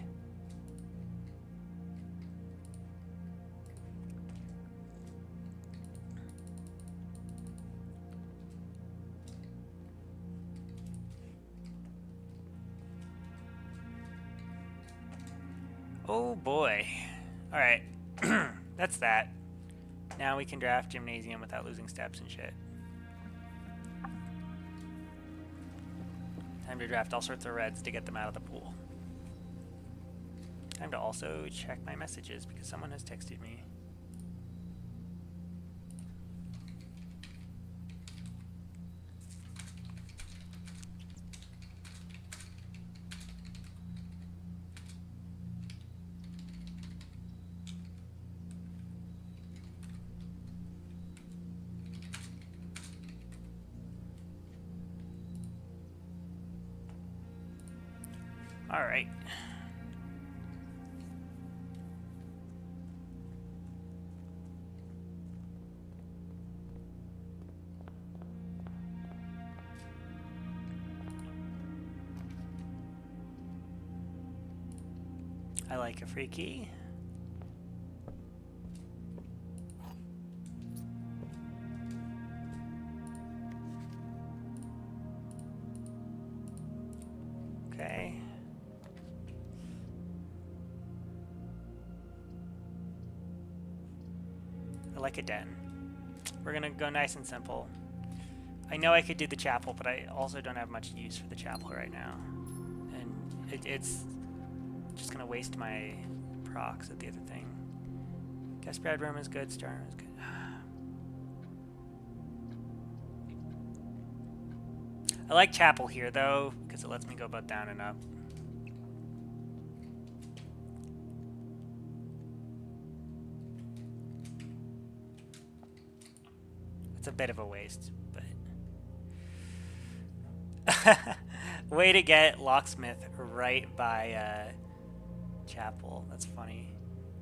Oh boy. Alright. That's that. Now we can draft Gymnasium without losing steps and shit. Time to draft all sorts of reds to get them out of the pool. Time to also check my messages because someone has texted me. All right. I like a free key. Okay. I like a den. We're gonna go nice and simple. I know I could do the chapel, but I also don't have much use for the chapel right now. And it's just gonna waste my procs at the other thing. Guest bedroom is good, star room is good. I like chapel here though, because it lets me go both down and up. It's a bit of a waste, but... Way to get Locksmith right by Chapel. That's funny.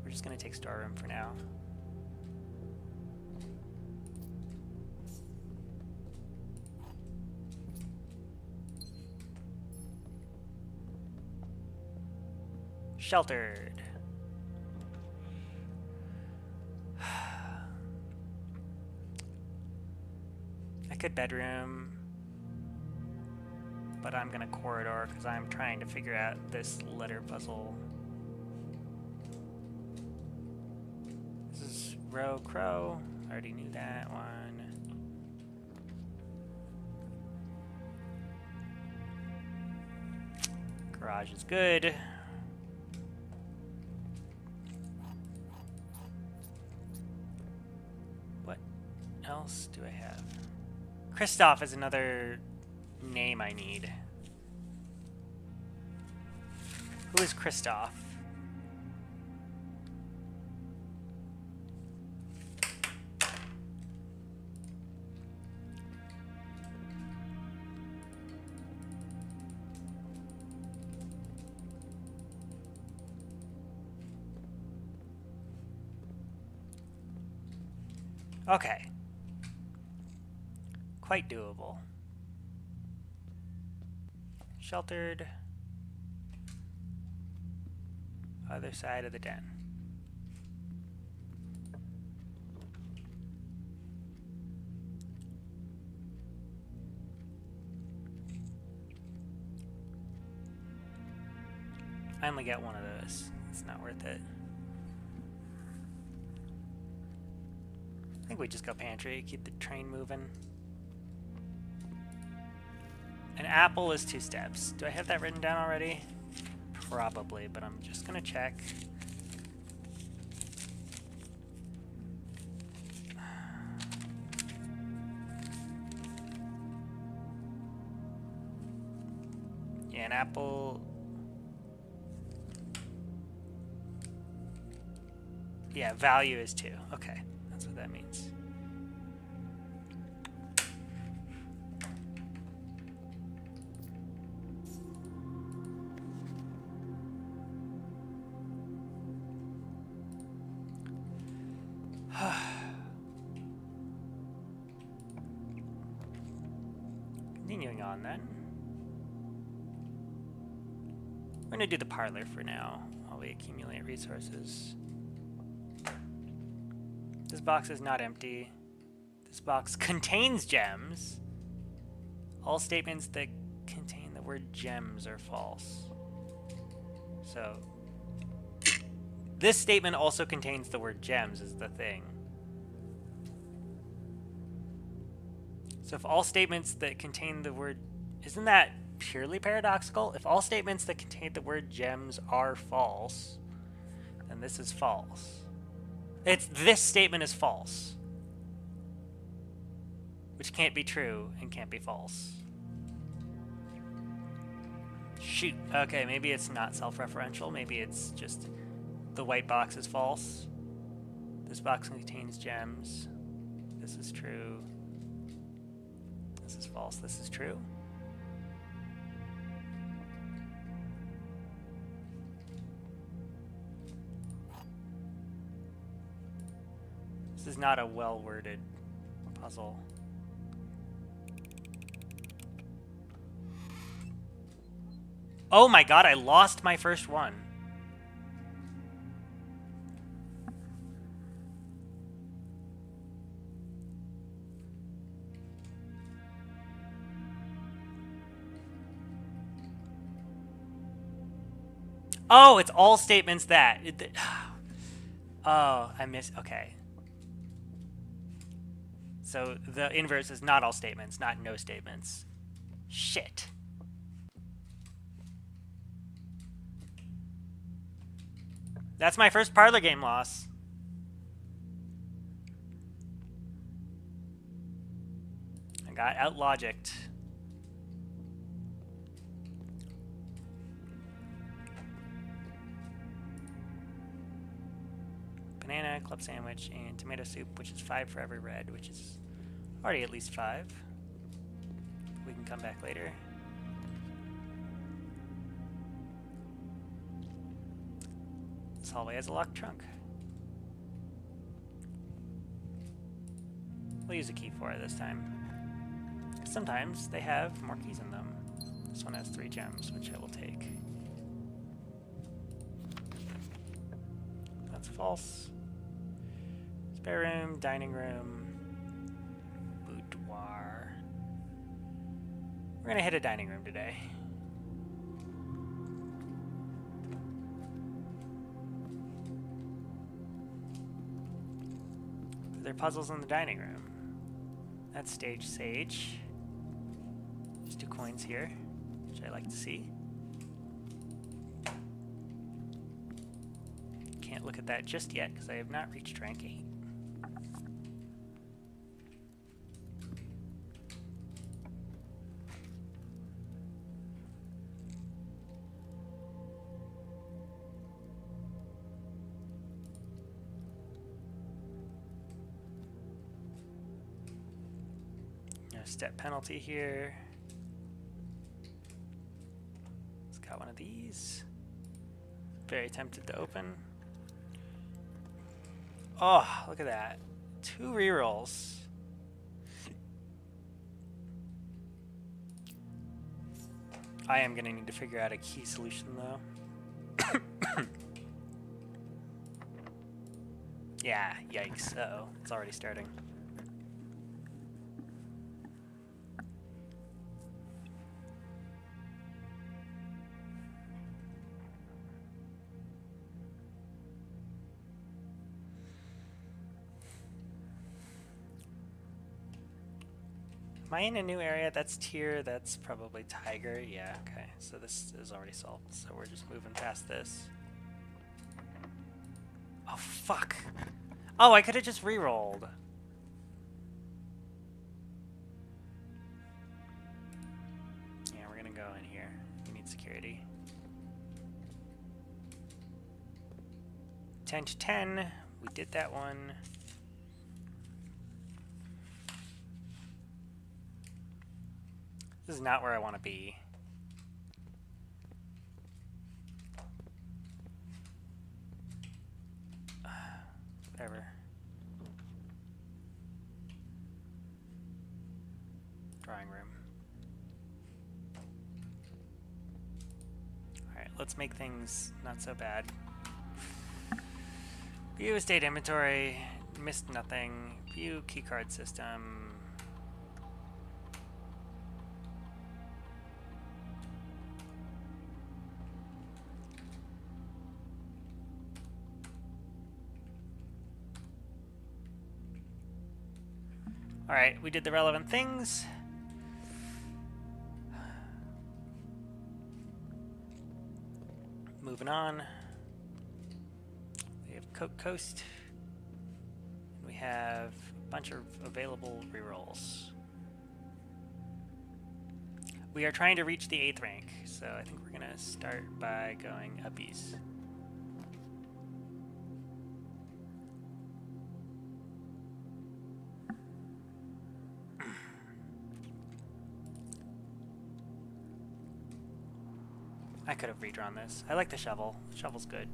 We're just going to take storeroom for now. Sheltered. I could bedroom, but I'm gonna corridor because I'm trying to figure out this letter puzzle. This is row crow. I already knew that one. Garage is good. What else do I have? Christoph is another name I need. Who is Christoph? Okay. Quite doable. Sheltered. Other side of the den. I only get one of those. It's not worth it. I think we just go pantry, keep the train moving. An apple is 2 steps. Do I have that written down already? Probably, but I'm just gonna check. Yeah, an apple. Yeah, value is 2. Okay, that's what that means. Continuing on then. We're going to do the parlor for now while we accumulate resources. This box is not empty. This box contains gems. All statements that contain the word gems are false. So, this statement also contains the word gems is the thing. So if all statements that contain the word... Isn't that purely paradoxical? If all statements that contain the word gems are false, then this is false. This statement is false. Which can't be true and can't be false. Shoot. Okay, maybe it's not self-referential. Maybe it's just the white box is false. This box contains gems. This is true. This is false. This is true. This is not a well-worded puzzle. Oh my god, I lost my first one. Oh, it's all statements that. Oh, I missed. Okay. So the inverse is not all statements, not no statements. Shit. That's my first parlor game loss. I got out-logicked. Banana, club sandwich, and tomato soup, which is 5 for every red, which is Already at least 5. We can come back later. This hallway has a locked trunk. We'll use a key for it this time. Sometimes they have more keys in them. This one has 3 gems, which I will take. That's false. Spare room, dining room, boudoir. We're gonna hit a dining room today. There are puzzles in the dining room. That's stage sage. There's 2 coins here, which I like to see. Can't look at that just yet because I have not reached rank 8. No step penalty here. It's got one of these. Very tempted to open. Oh, look at that. 2 rerolls. I am going to need to figure out a key solution, though. Yeah, yikes. Uh-oh. It's already starting. Am I in a new area? That's tier, that's probably tiger. Yeah, okay. So this is already solved. So we're just moving past this. Oh, fuck. Oh, I could have just re-rolled. Yeah, we're gonna go in here. We need security. 10 to 10. We did that one. This is not where I want to be. Whatever. Drawing room. Alright, let's make things not so bad. View estate inventory. Missed nothing. View keycard system. Alright, we did the relevant things. Moving on. We have Coke Coast. And we have a bunch of available rerolls. We are trying to reach the 8th rank, so I think we're going to start by going uppies. I could have redrawn this. I like the shovel. The shovel's good.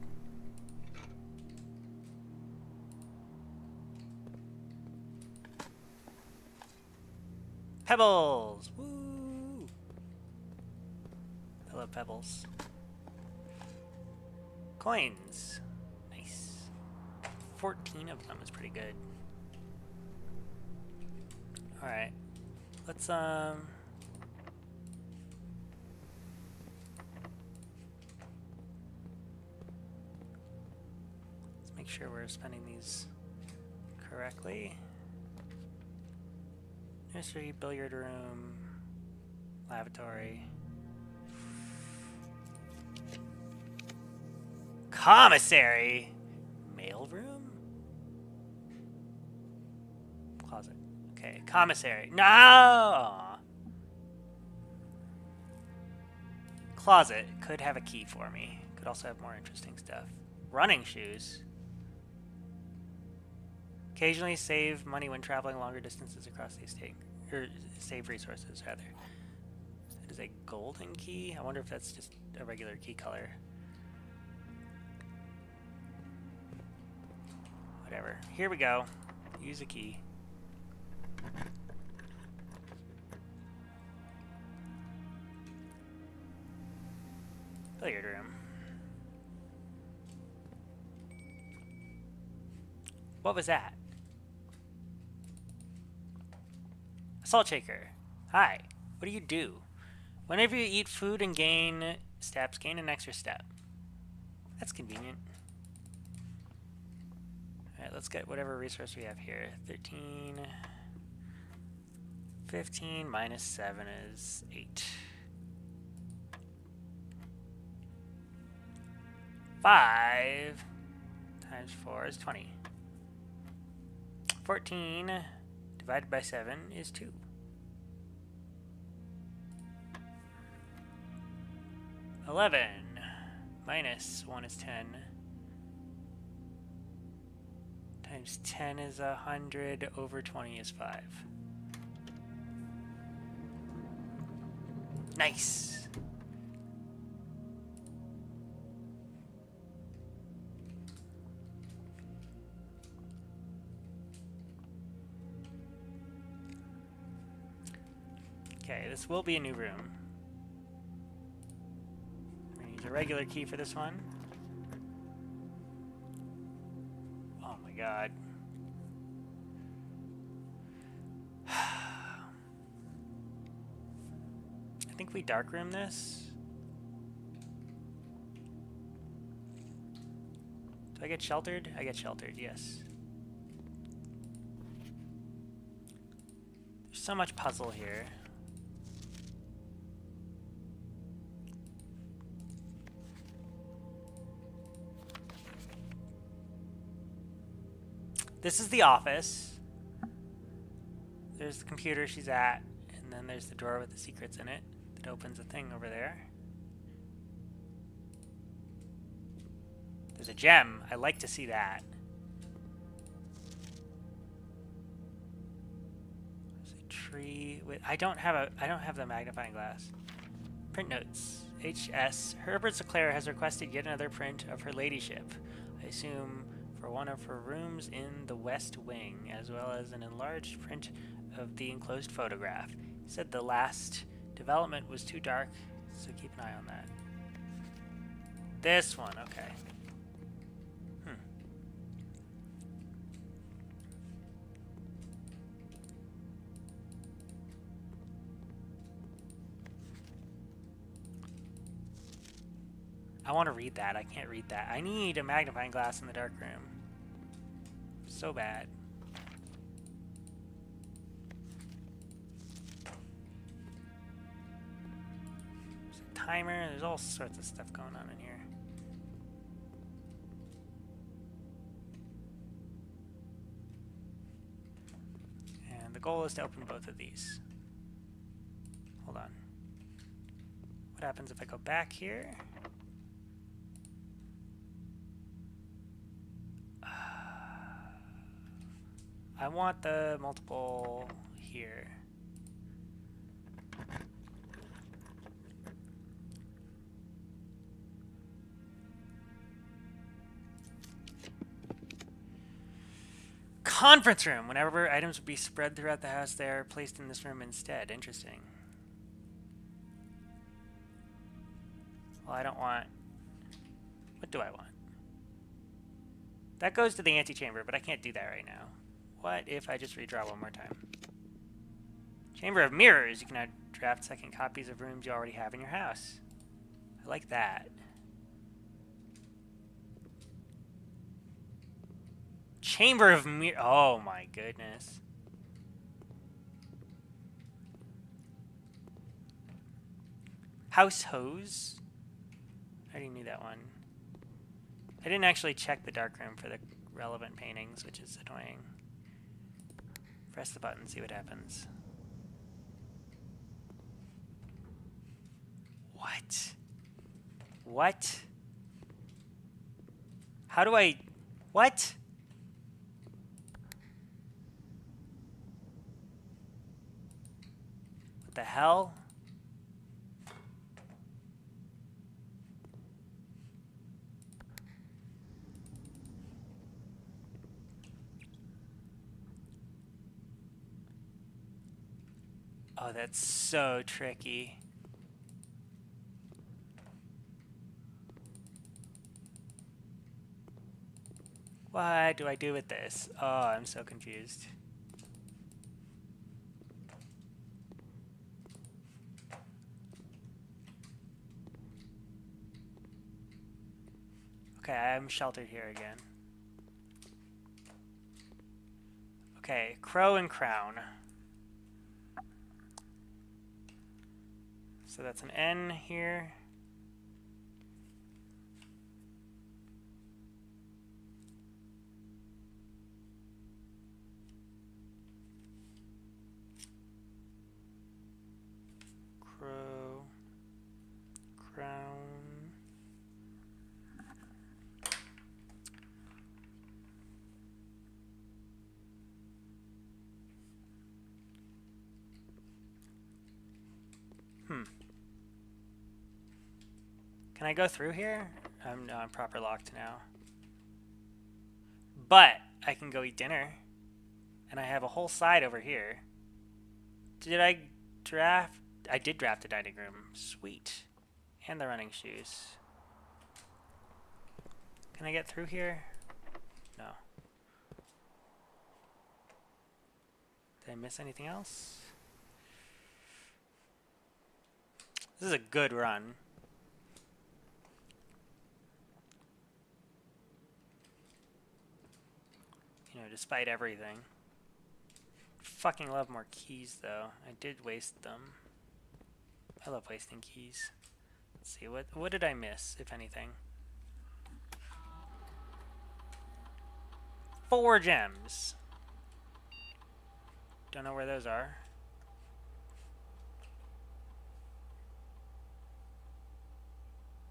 Pebbles! Woo! I love pebbles. Coins. Nice. 14 of them is pretty good. Alright. Let's make sure we're spending these correctly. Nursery, billiard room, lavatory. Commissary! Mail room? Closet. Okay, commissary. No! Closet could have a key for me. Could also have more interesting stuff. Running shoes. Occasionally save money when traveling longer distances across the estate. Or save resources, rather. It is a golden key? I wonder if that's just a regular key color. Whatever. Here we go. Use a key. Billiard room. What was that? Salt shaker. Hi. What do you do? Whenever you eat food and gain steps, gain an extra step. That's convenient. Alright, let's get whatever resource we have here. 13. 15 minus 7 is 8. 5 times 4 is 20. 14 divided by 7 is 2. $11 minus 1 is 10. Times 10 is 100 over 20 is 5. Nice. Okay, this will be a new room. We're gonna use a regular key for this one. Oh my god. I think we darkroom this. Do I get sheltered? I get sheltered, yes. There's so much puzzle here. This is the office. There's the computer she's at, and then there's the drawer with the secrets in it that opens a thing over there. There's a gem. I like to see that. There's a tree with I don't have the magnifying glass. Print notes. H.S. Herbert Clair has requested yet another print of her ladyship. I assume for one of her rooms in the West Wing, as well as an enlarged print of the enclosed photograph. He said the last development was too dark, so keep an eye on that. This one, okay. I want to read that. I can't read that. I need a magnifying glass in the dark room. So bad. There's a timer. There's all sorts of stuff going on in here. And the goal is to open both of these. Hold on. What happens if I go back here? I want the multiple here. Conference room. Whenever items would be spread throughout the house, they are placed in this room instead. Interesting. Well, I don't want... What do I want? That goes to the Antichamber, but I can't do that right now. What if I just redraw one more time? Chamber of Mirrors. You can now draft second copies of rooms you already have in your house. I like that. Chamber of Mirrors. Oh my goodness. House Hose. I already knew that one. I didn't actually check the darkroom for the relevant paintings, which is annoying. Press the button, see what happens. What? What? How do I... What? the hell? Oh, that's so tricky. What do I do with this? Oh, I'm so confused. Okay, I'm sheltered here again. Okay, crow and crown. So that's an N here. Crow, crown. Can I go through here? No, I'm proper locked now. But I can go eat dinner. And I have a whole side over here. Did I draft? I did draft a dining room. Sweet. And the running shoes. Can I get through here? No. Did I miss anything else? This is a good run. You know, despite everything. Fucking love more keys, though. I did waste them. I love wasting keys. Let's see, what did I miss, if anything? 4 gems. Don't know where those are.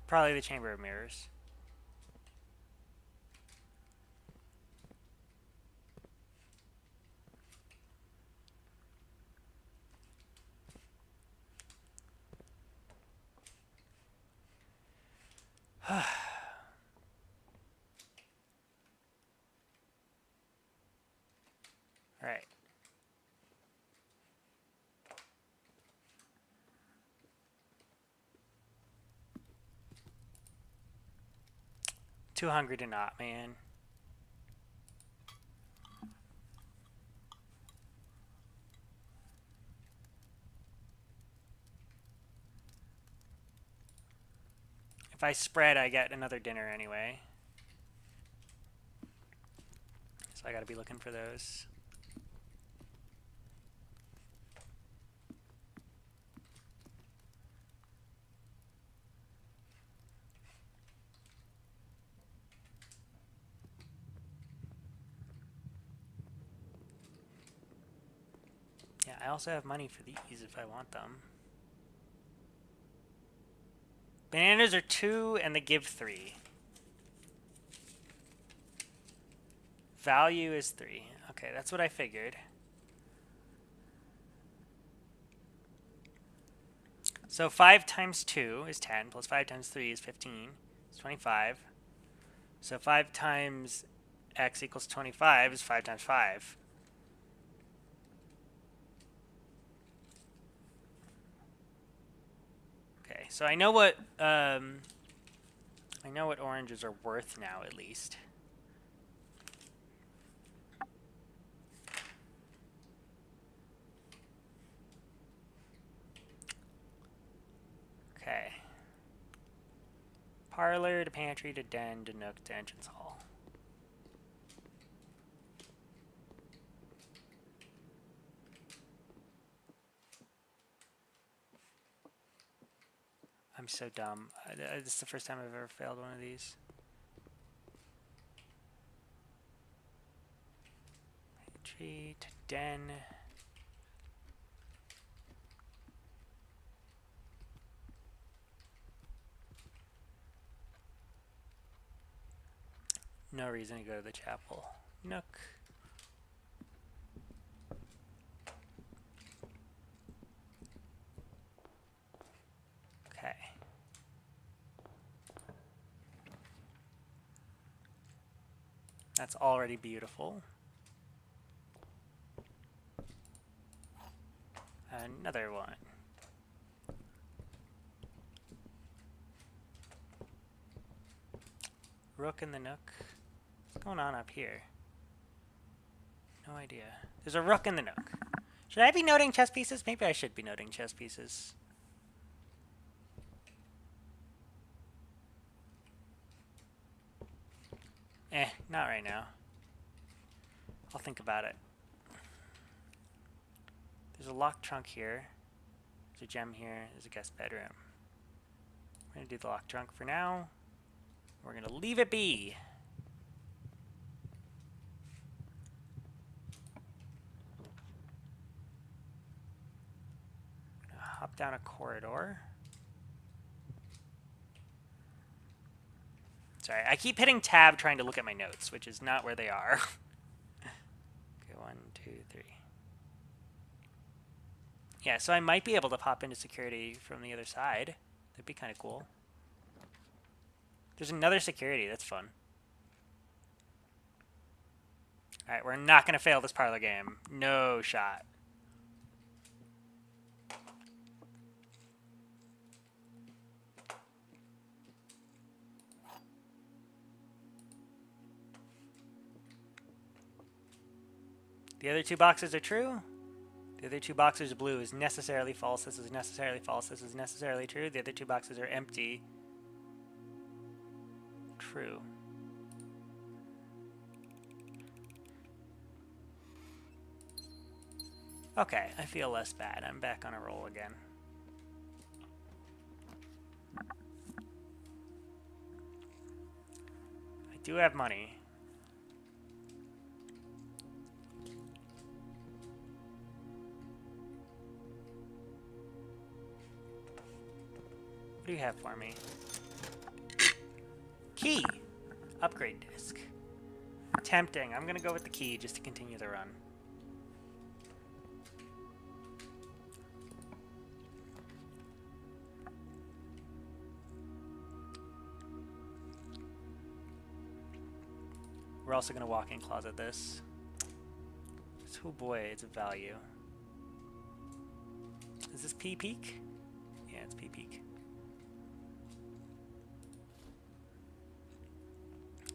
Probably the Chamber of Mirrors. Alright. Too hungry to not, man. If I spread, I get another dinner anyway. So I gotta be looking for those. Yeah, I also have money for these if I want them. Bananas are 2 and they give 3. Value is 3. Okay, that's what I figured. So 5 times 2 is 10, plus 5 times 3 is 15. It's 25. So 5 times x equals 25 is 5 times 5. Okay, so I know what oranges are worth now, at least. Okay. Parlor to pantry to den to nook to entrance hall. I'm so dumb. This is the first time I've ever failed one of these. Pantry to den. No reason to go to the chapel. Nook. That's already beautiful. Another one. Rook in the nook. What's going on up here? No idea. There's a rook in the nook. Should I be noting chess pieces? Maybe I should be noting chess pieces. Not right now. I'll think about it. There's a locked trunk here. There's a gem here. There's a guest bedroom. We're going to do the locked trunk for now. We're going to leave it be. Hop down a corridor. Sorry, I keep hitting tab trying to look at my notes, which is not where they are. Okay, 1, 2, 3. Yeah, so I might be able to pop into security from the other side. That'd be kind of cool. There's another security. That's fun. All right, we're not going to fail this part of the game. No shot. The other two boxes are true. The other two boxes are blue is necessarily false. This is necessarily false. This is necessarily true. The other two boxes are empty. True. Okay, I feel less bad. I'm back on a roll again. I do have money. What do you have for me? Key! Upgrade disc. Tempting. I'm gonna go with the key just to continue the run. We're also gonna walk-in closet this. Oh boy, it's a value. Is this P peak? Yeah, it's P peak.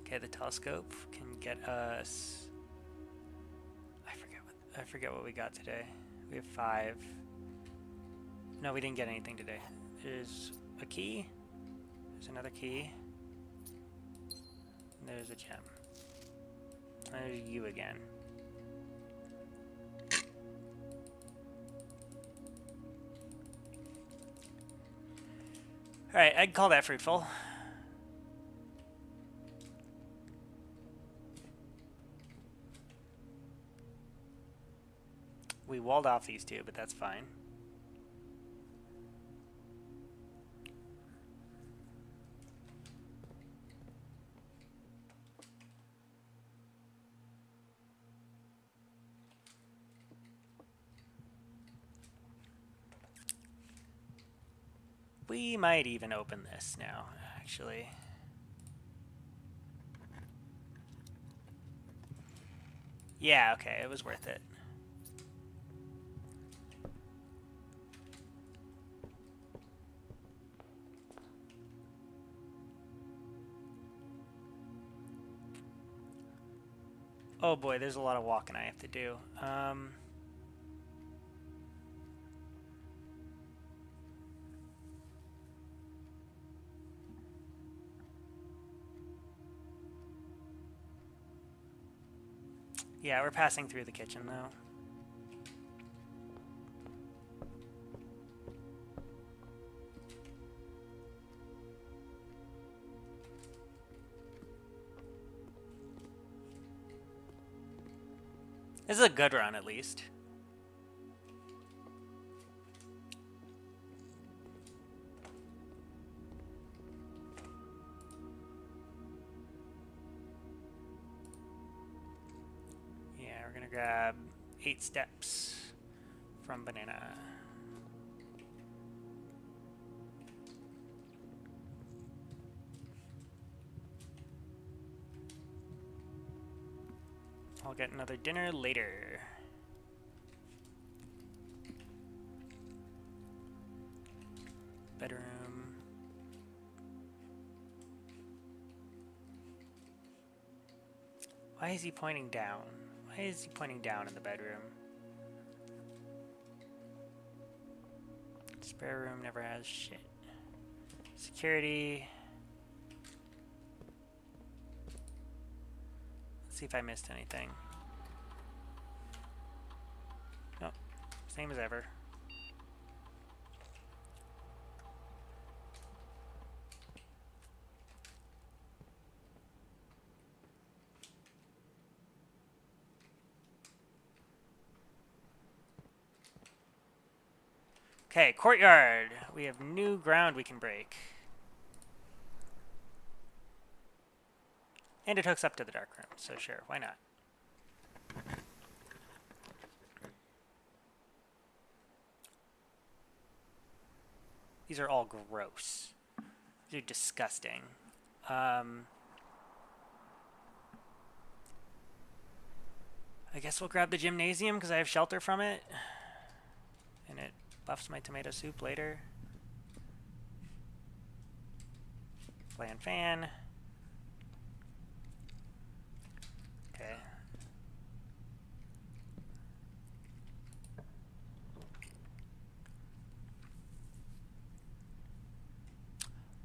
Okay, the telescope can get us. I forget what we got today. We have 5. No, we didn't get anything today. There's a key. There's another key. And there's a gem. And there's you again. Alright, I'd call that fruitful. We walled off these two, but that's fine. We might even open this now, actually. Yeah, okay, it was worth it. Oh boy, there's a lot of walking I have to do. Yeah, we're passing through the kitchen though. This is a good run, at least. Yeah, we're gonna grab 8 steps from banana. I'll get another dinner later. Bedroom. Why is he pointing down? Why is he pointing down in the bedroom? Spare room never has shit. Security. Let's see if I missed anything. Nope. Same as ever. Okay, courtyard. We have new ground we can break. And it hooks up to the dark room, so sure, why not? These are all gross. These are disgusting. I guess we'll grab the gymnasium because I have shelter from it. And it buffs my tomato soup later. Fan. Okay.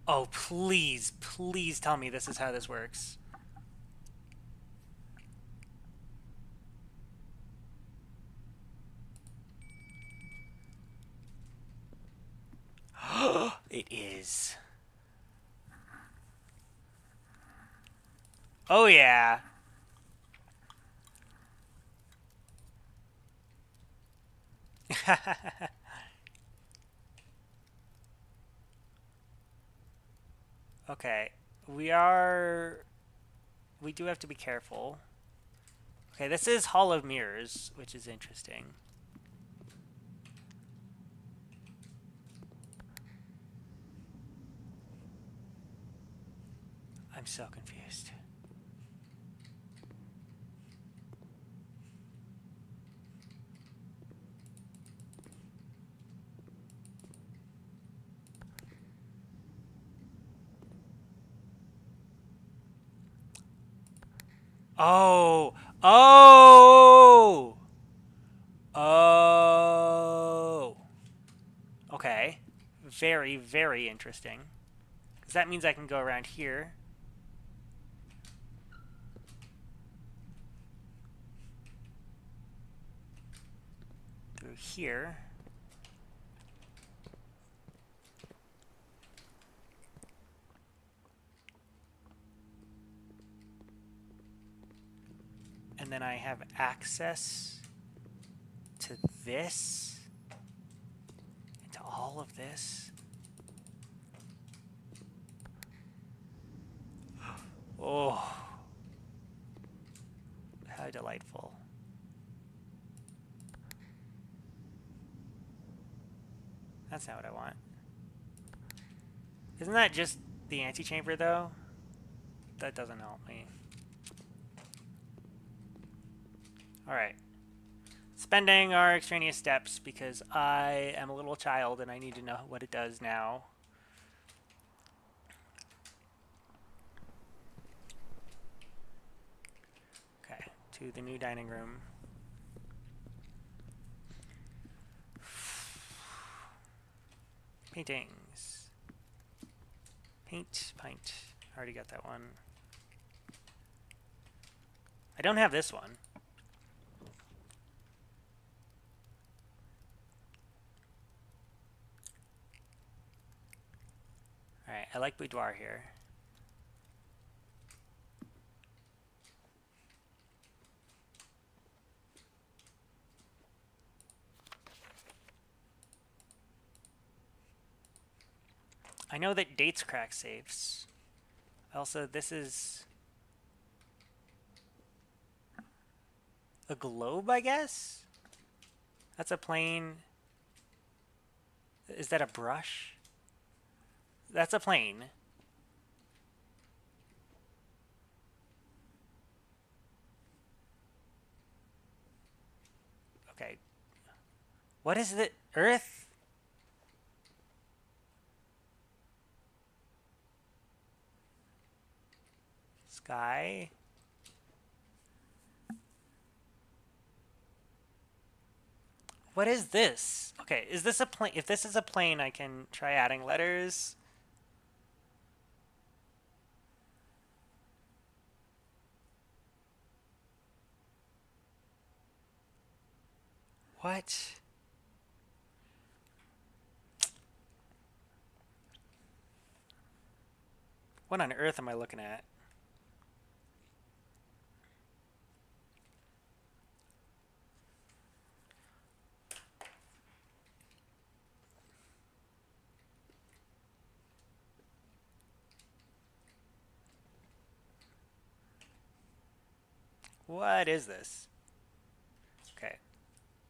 Oh, please, please tell me this is how this works. It is. Oh, yeah. Okay, we do have to be careful. Okay, this is Hall of Mirrors, which is interesting. I'm so confused. Oh! Oh! Oh! Okay. Very, very interesting. Because that means I can go around here. Through here. And then I have access to this, and to all of this. Oh, how delightful. That's not what I want. Isn't that just the antechamber, though? That doesn't help me. Alright. Spending our extraneous steps because I am a little child and I need to know what it does now. Okay, to the new dining room. Paintings. Paint, pint. Already got that one. I don't have this one. Alright, I like boudoir here. I know that dates crack safes. Also, this is a globe, I guess? That's a plane. Is that a brush? That's a plane. Okay. What is it? Earth? Sky? What is this? Okay, is this a plane? If this is a plane, I can try adding letters. What? What on earth am I looking at? What is this? Okay.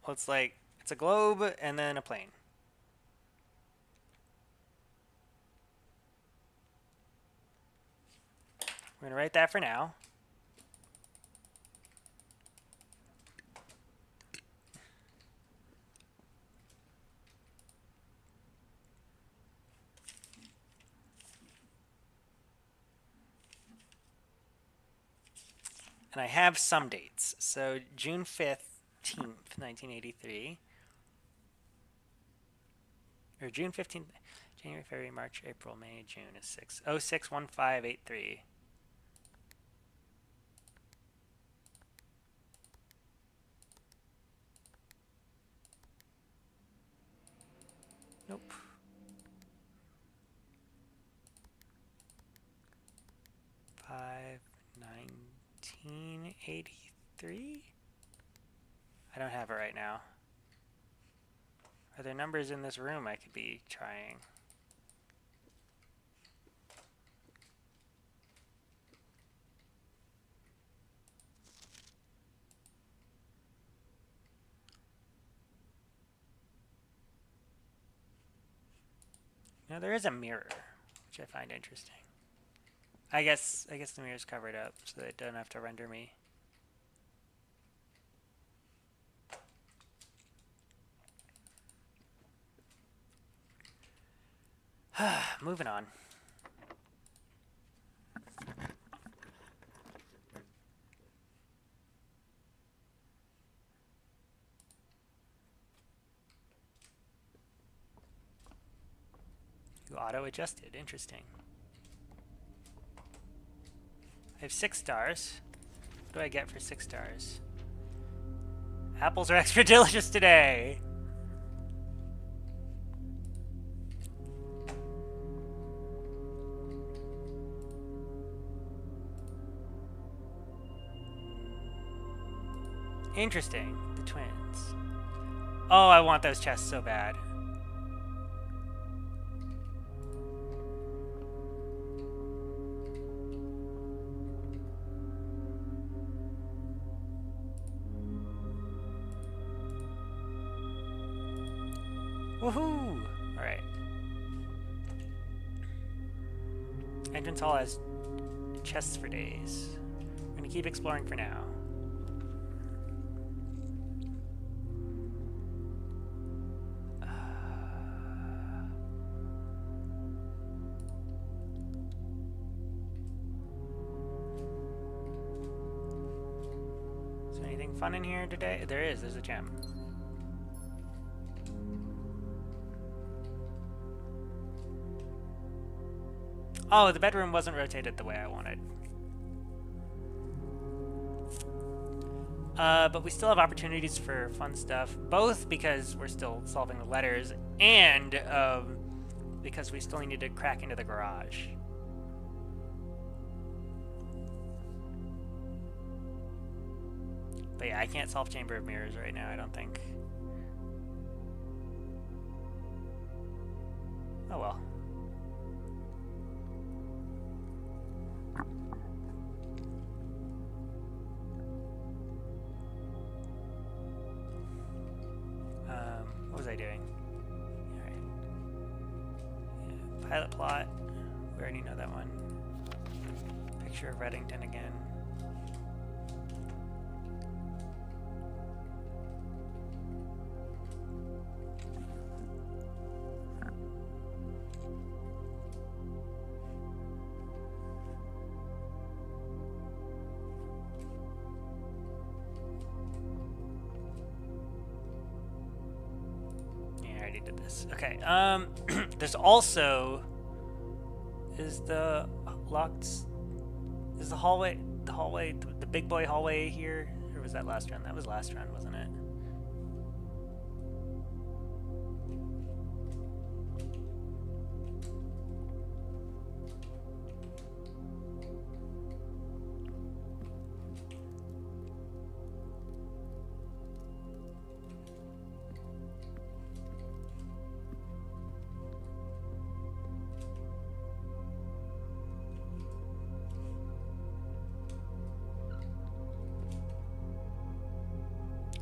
Well, it's like, it's a globe and then a plane. We're going to write that for now. And I have some dates. So June 15th, 1983. Or June 15th, January, February, March, April, May, June is 6. 061583. Nope. Five 1983. I don't have it right now. Are there numbers in this room I could be trying? Now there is a mirror, which I find interesting. I guess the mirror's covered up so that it doesn't have to render me. Moving on. You auto-adjusted. Interesting. I have 6 stars. What do I get for 6 stars? Apples are extra delicious today! Interesting. The twins. Oh, I want those chests so bad. Woohoo! Alright. Entrance hall has chests for days. I'm gonna keep exploring for now. Is there anything fun in here today? There is. There's a gem. Oh, the bedroom wasn't rotated the way I wanted. But we still have opportunities for fun stuff, both because we're still solving the letters and because we still need to crack into the garage. But yeah, I can't solve Chamber of Mirrors right now, I don't think. Oh well. What was I doing? Alright. Yeah, pilot plot. We already know that one. Picture of Reddington again. already did this. Okay. There's also is the hallway the big boy hallway here, or was that last run? That was last run, wasn't it?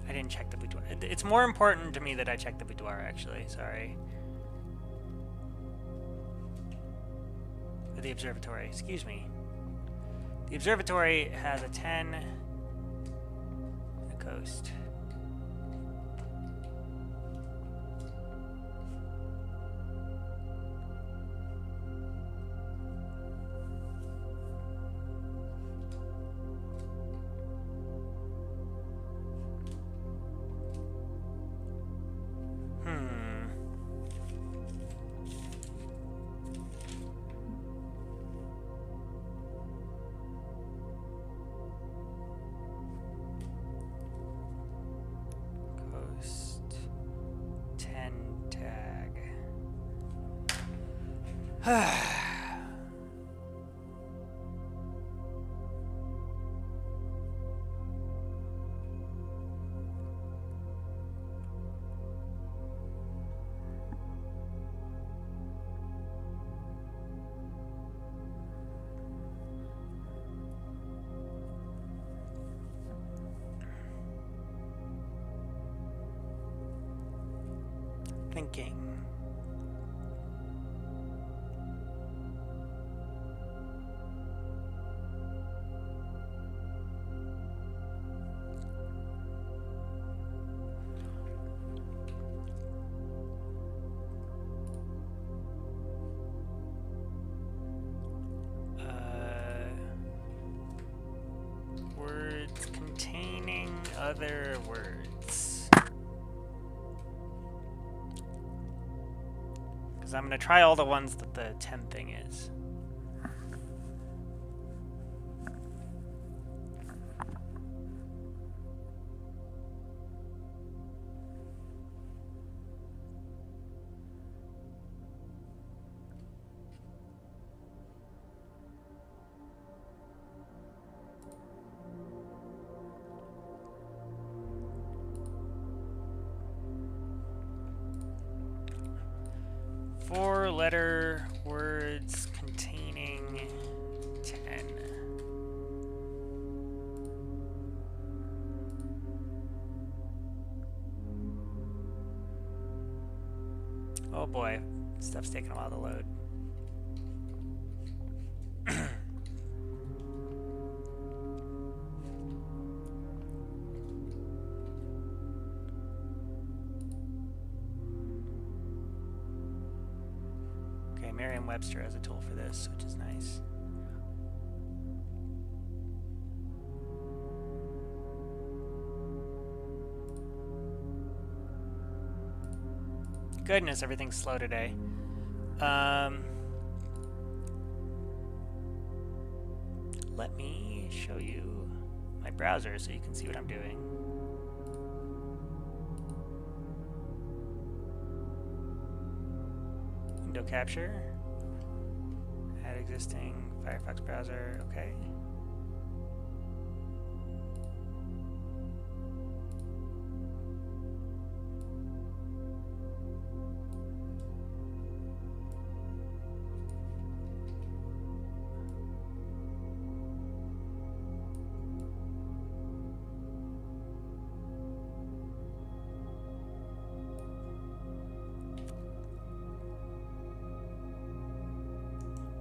I didn't check the boudoir. It's more important to me that I check the boudoir, actually. Sorry. Or the observatory. Excuse me. The observatory has a 10 and a coast. Thinking. Words containing other words. Because I'm going to try all the ones that the 10 thing is. Four-letter words containing 10. Oh boy, stuff's taking a while to load. Merriam-Webster has a tool for this, which is nice. Goodness, everything's slow today. Let me show you my browser so you can see what I'm doing. Window capture. Add existing Firefox browser. Okay.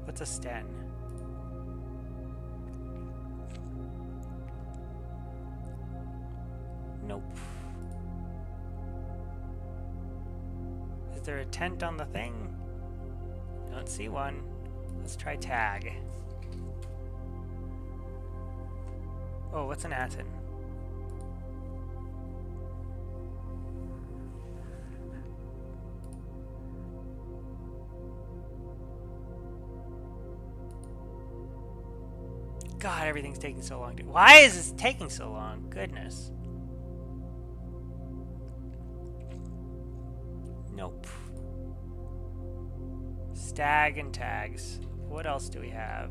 What's a sten? Nope. Is there a tent on the thing? Don't see one. Let's try tag. Oh, what's an atom? God, everything's taking so long. Why is this taking so long? Goodness. Nope. Stag and tags. What else do we have?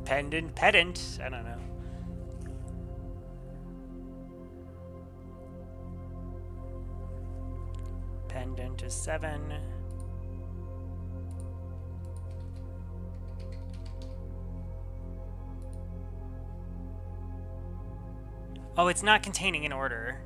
Pendant. Pedant? I don't know. Pendant is 7. Oh, it's not containing an order.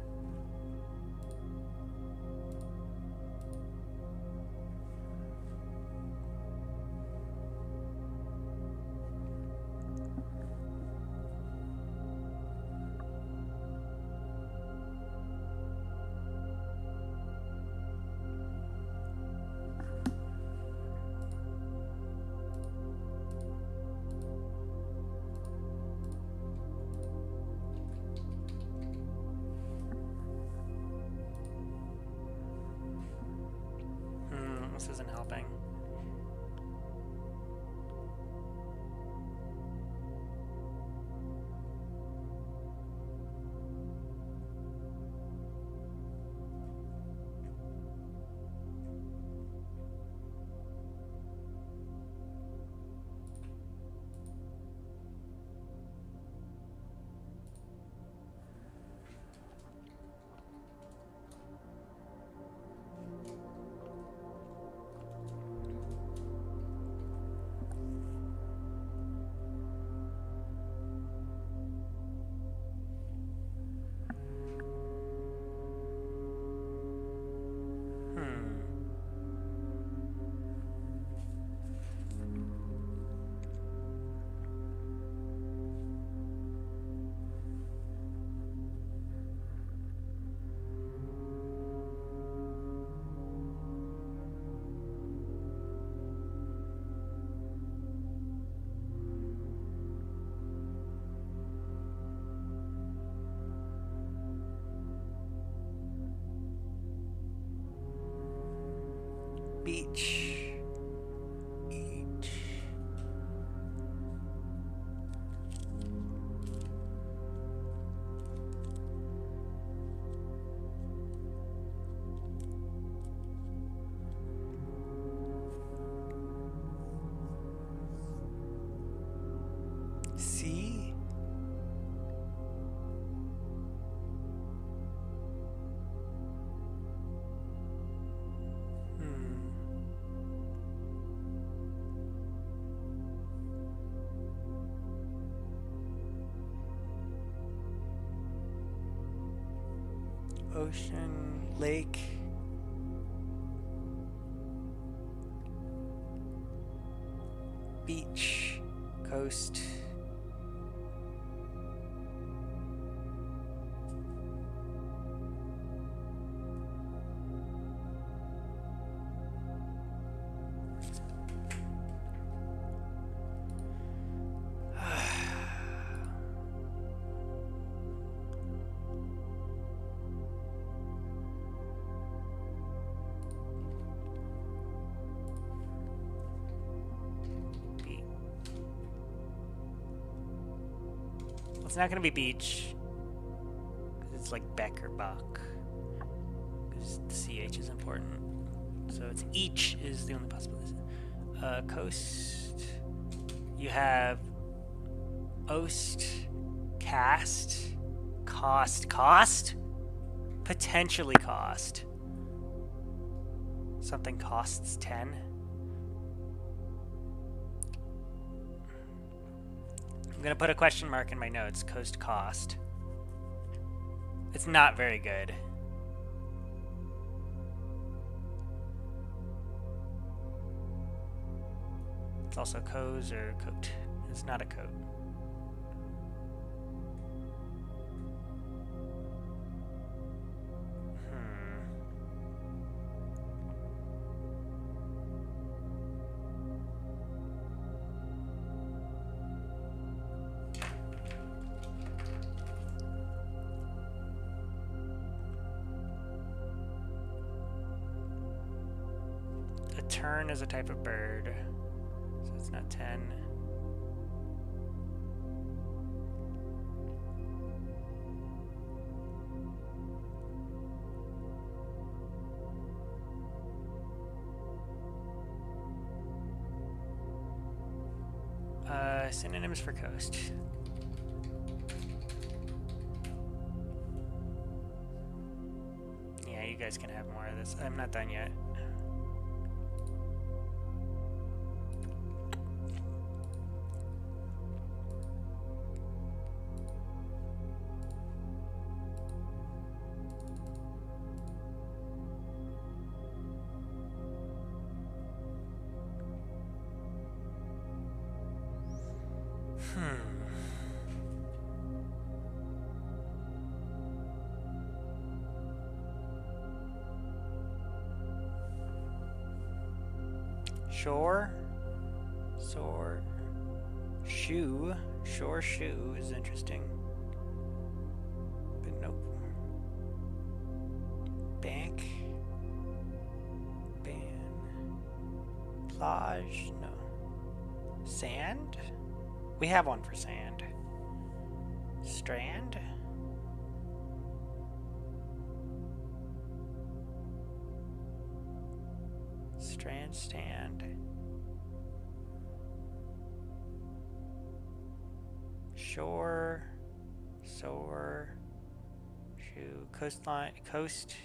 This isn't helping. Beach. Eat. See? Ocean, lake. Beach, coast. It's not going to be beach. It's like Beck or Buck. Because the CH is important. So it's each is the only possibility. Coast. You have Oast, Cast, Cost? Potentially cost. Something costs 10. I'm gonna put a question mark in my notes. Coast cost. It's not very good. It's also coz or coat. It's not a coat. Tern is a type of bird, so it's not 10. Synonyms for coast. Yeah, you guys can have more of this. I'm not done yet. Shore, sword, shoe. Shore shoe is interesting, but nope. Bank, ban, plage, no. Sand? We have one for sand. Strand? Strand stand. Shore, soar, shoe, coastline, coast,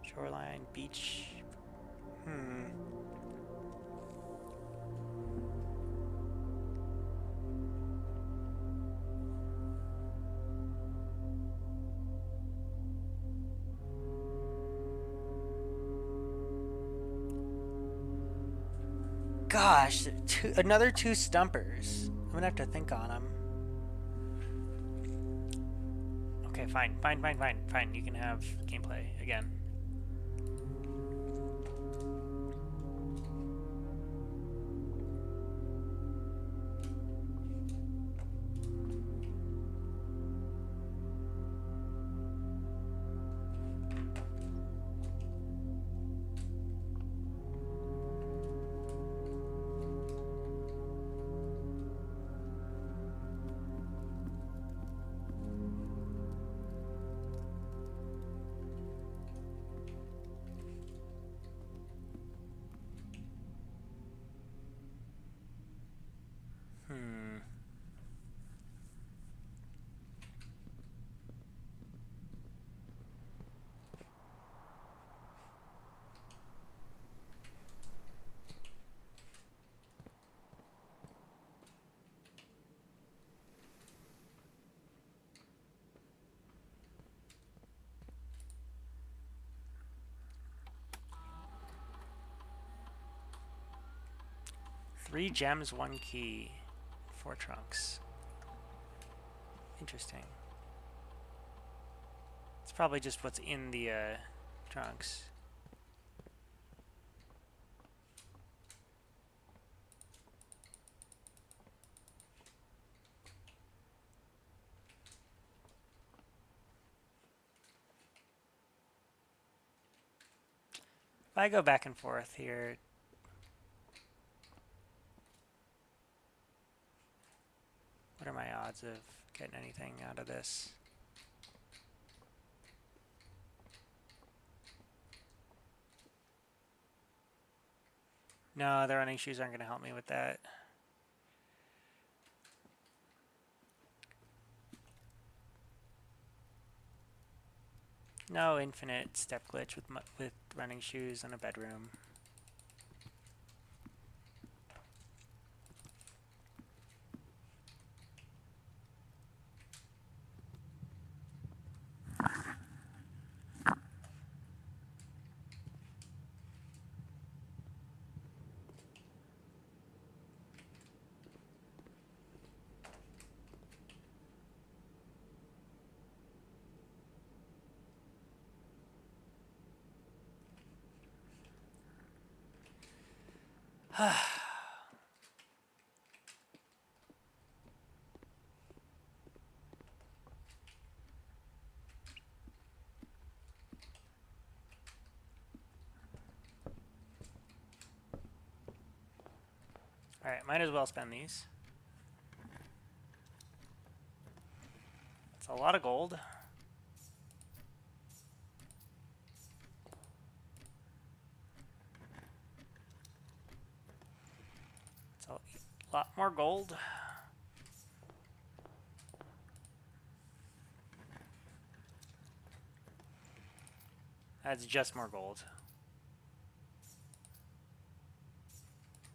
shoreline, beach. Gosh, another two stumpers. I'm gonna have to think on them. Okay, fine. You can have gameplay again. Three gems, one key, 4 trunks. Interesting. It's probably just what's in the trunks. If I go back and forth here, what are my odds of getting anything out of this? No, the running shoes aren't going to help me with that. No infinite step glitch with running shoes in a bedroom. Alright, might as well spend these. It's a lot of gold. It's a lot more gold. That's just more gold.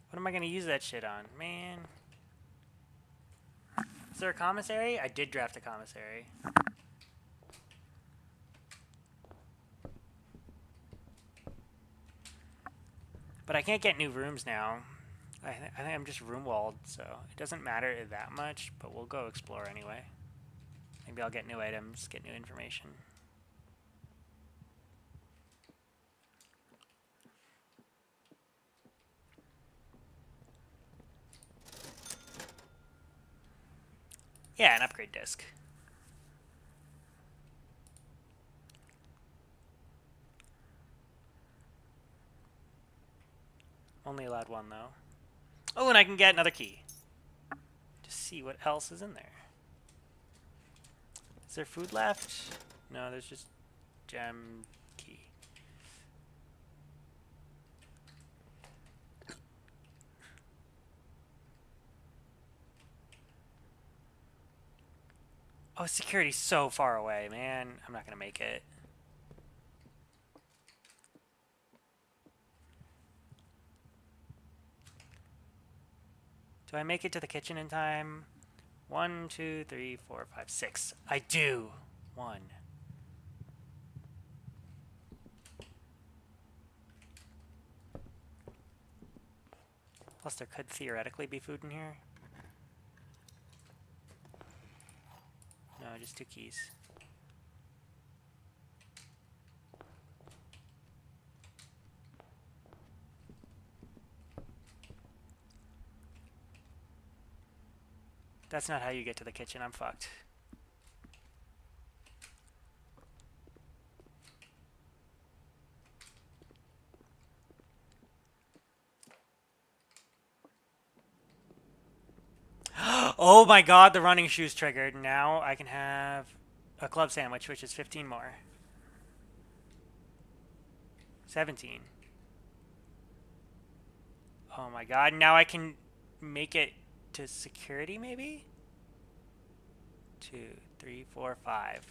What am I going to use that shit on? Man. Is there a commissary? I did draft a commissary. But I can't get new rooms now. I think I'm just room walled, so it doesn't matter that much, but we'll go explore anyway. Maybe I'll get new items, get new information. Yeah, an upgrade disc. Only allowed one, though. Oh, and I can get another key. Just see what else is in there. Is there food left? No, there's just gem key. Oh, security's so far away, man. I'm not gonna make it. Do I make it to the kitchen in time? 1, 2, 3, 4, 5, 6. I do. 1. Plus, there could theoretically be food in here. No, just 2 keys. That's not how you get to the kitchen. I'm fucked. Oh my god, the running shoes triggered. Now I can have a club sandwich, which is 15 more. 17. Oh my god, now I can make it to security, maybe? 2, 3, 4, 5.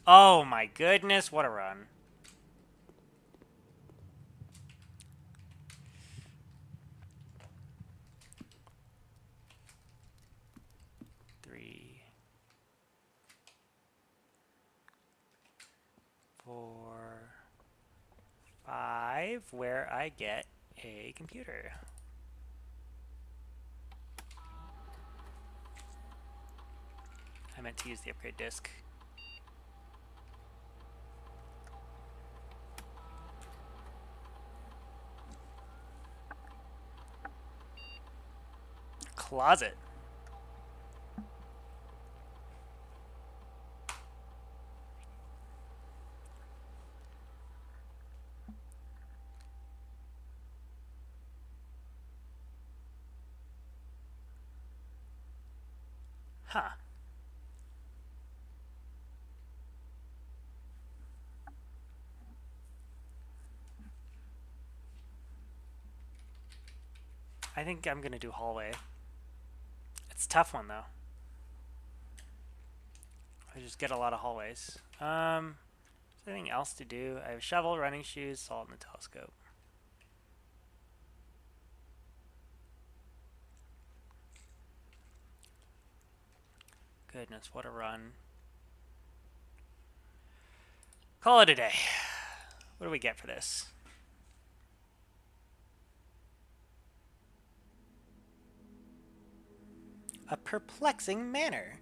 Oh my goodness, what a run. Three, 4, 5, where I get a computer. I meant to use the upgrade disc. Closet. Huh. I think I'm gonna do hallway. It's a tough one though. I just get a lot of hallways. Is there anything else to do? I have shovel, running shoes, salt, and the telescope. Goodness, what a run. Call it a day. What do we get for this? A perplexing manor.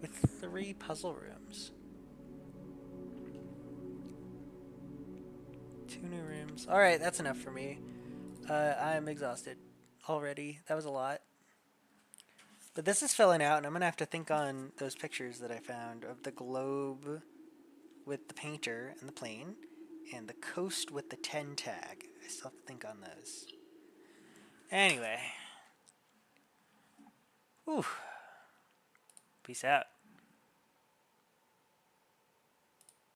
With 3 puzzle rooms. 2 new rooms. Alright, that's enough for me. I'm exhausted already. That was a lot. But this is filling out, and I'm going to have to think on those pictures that I found of the globe with the painter and the plane, and the coast with the 10 tag. I still have to think on those. Anyway. Whew. Peace out.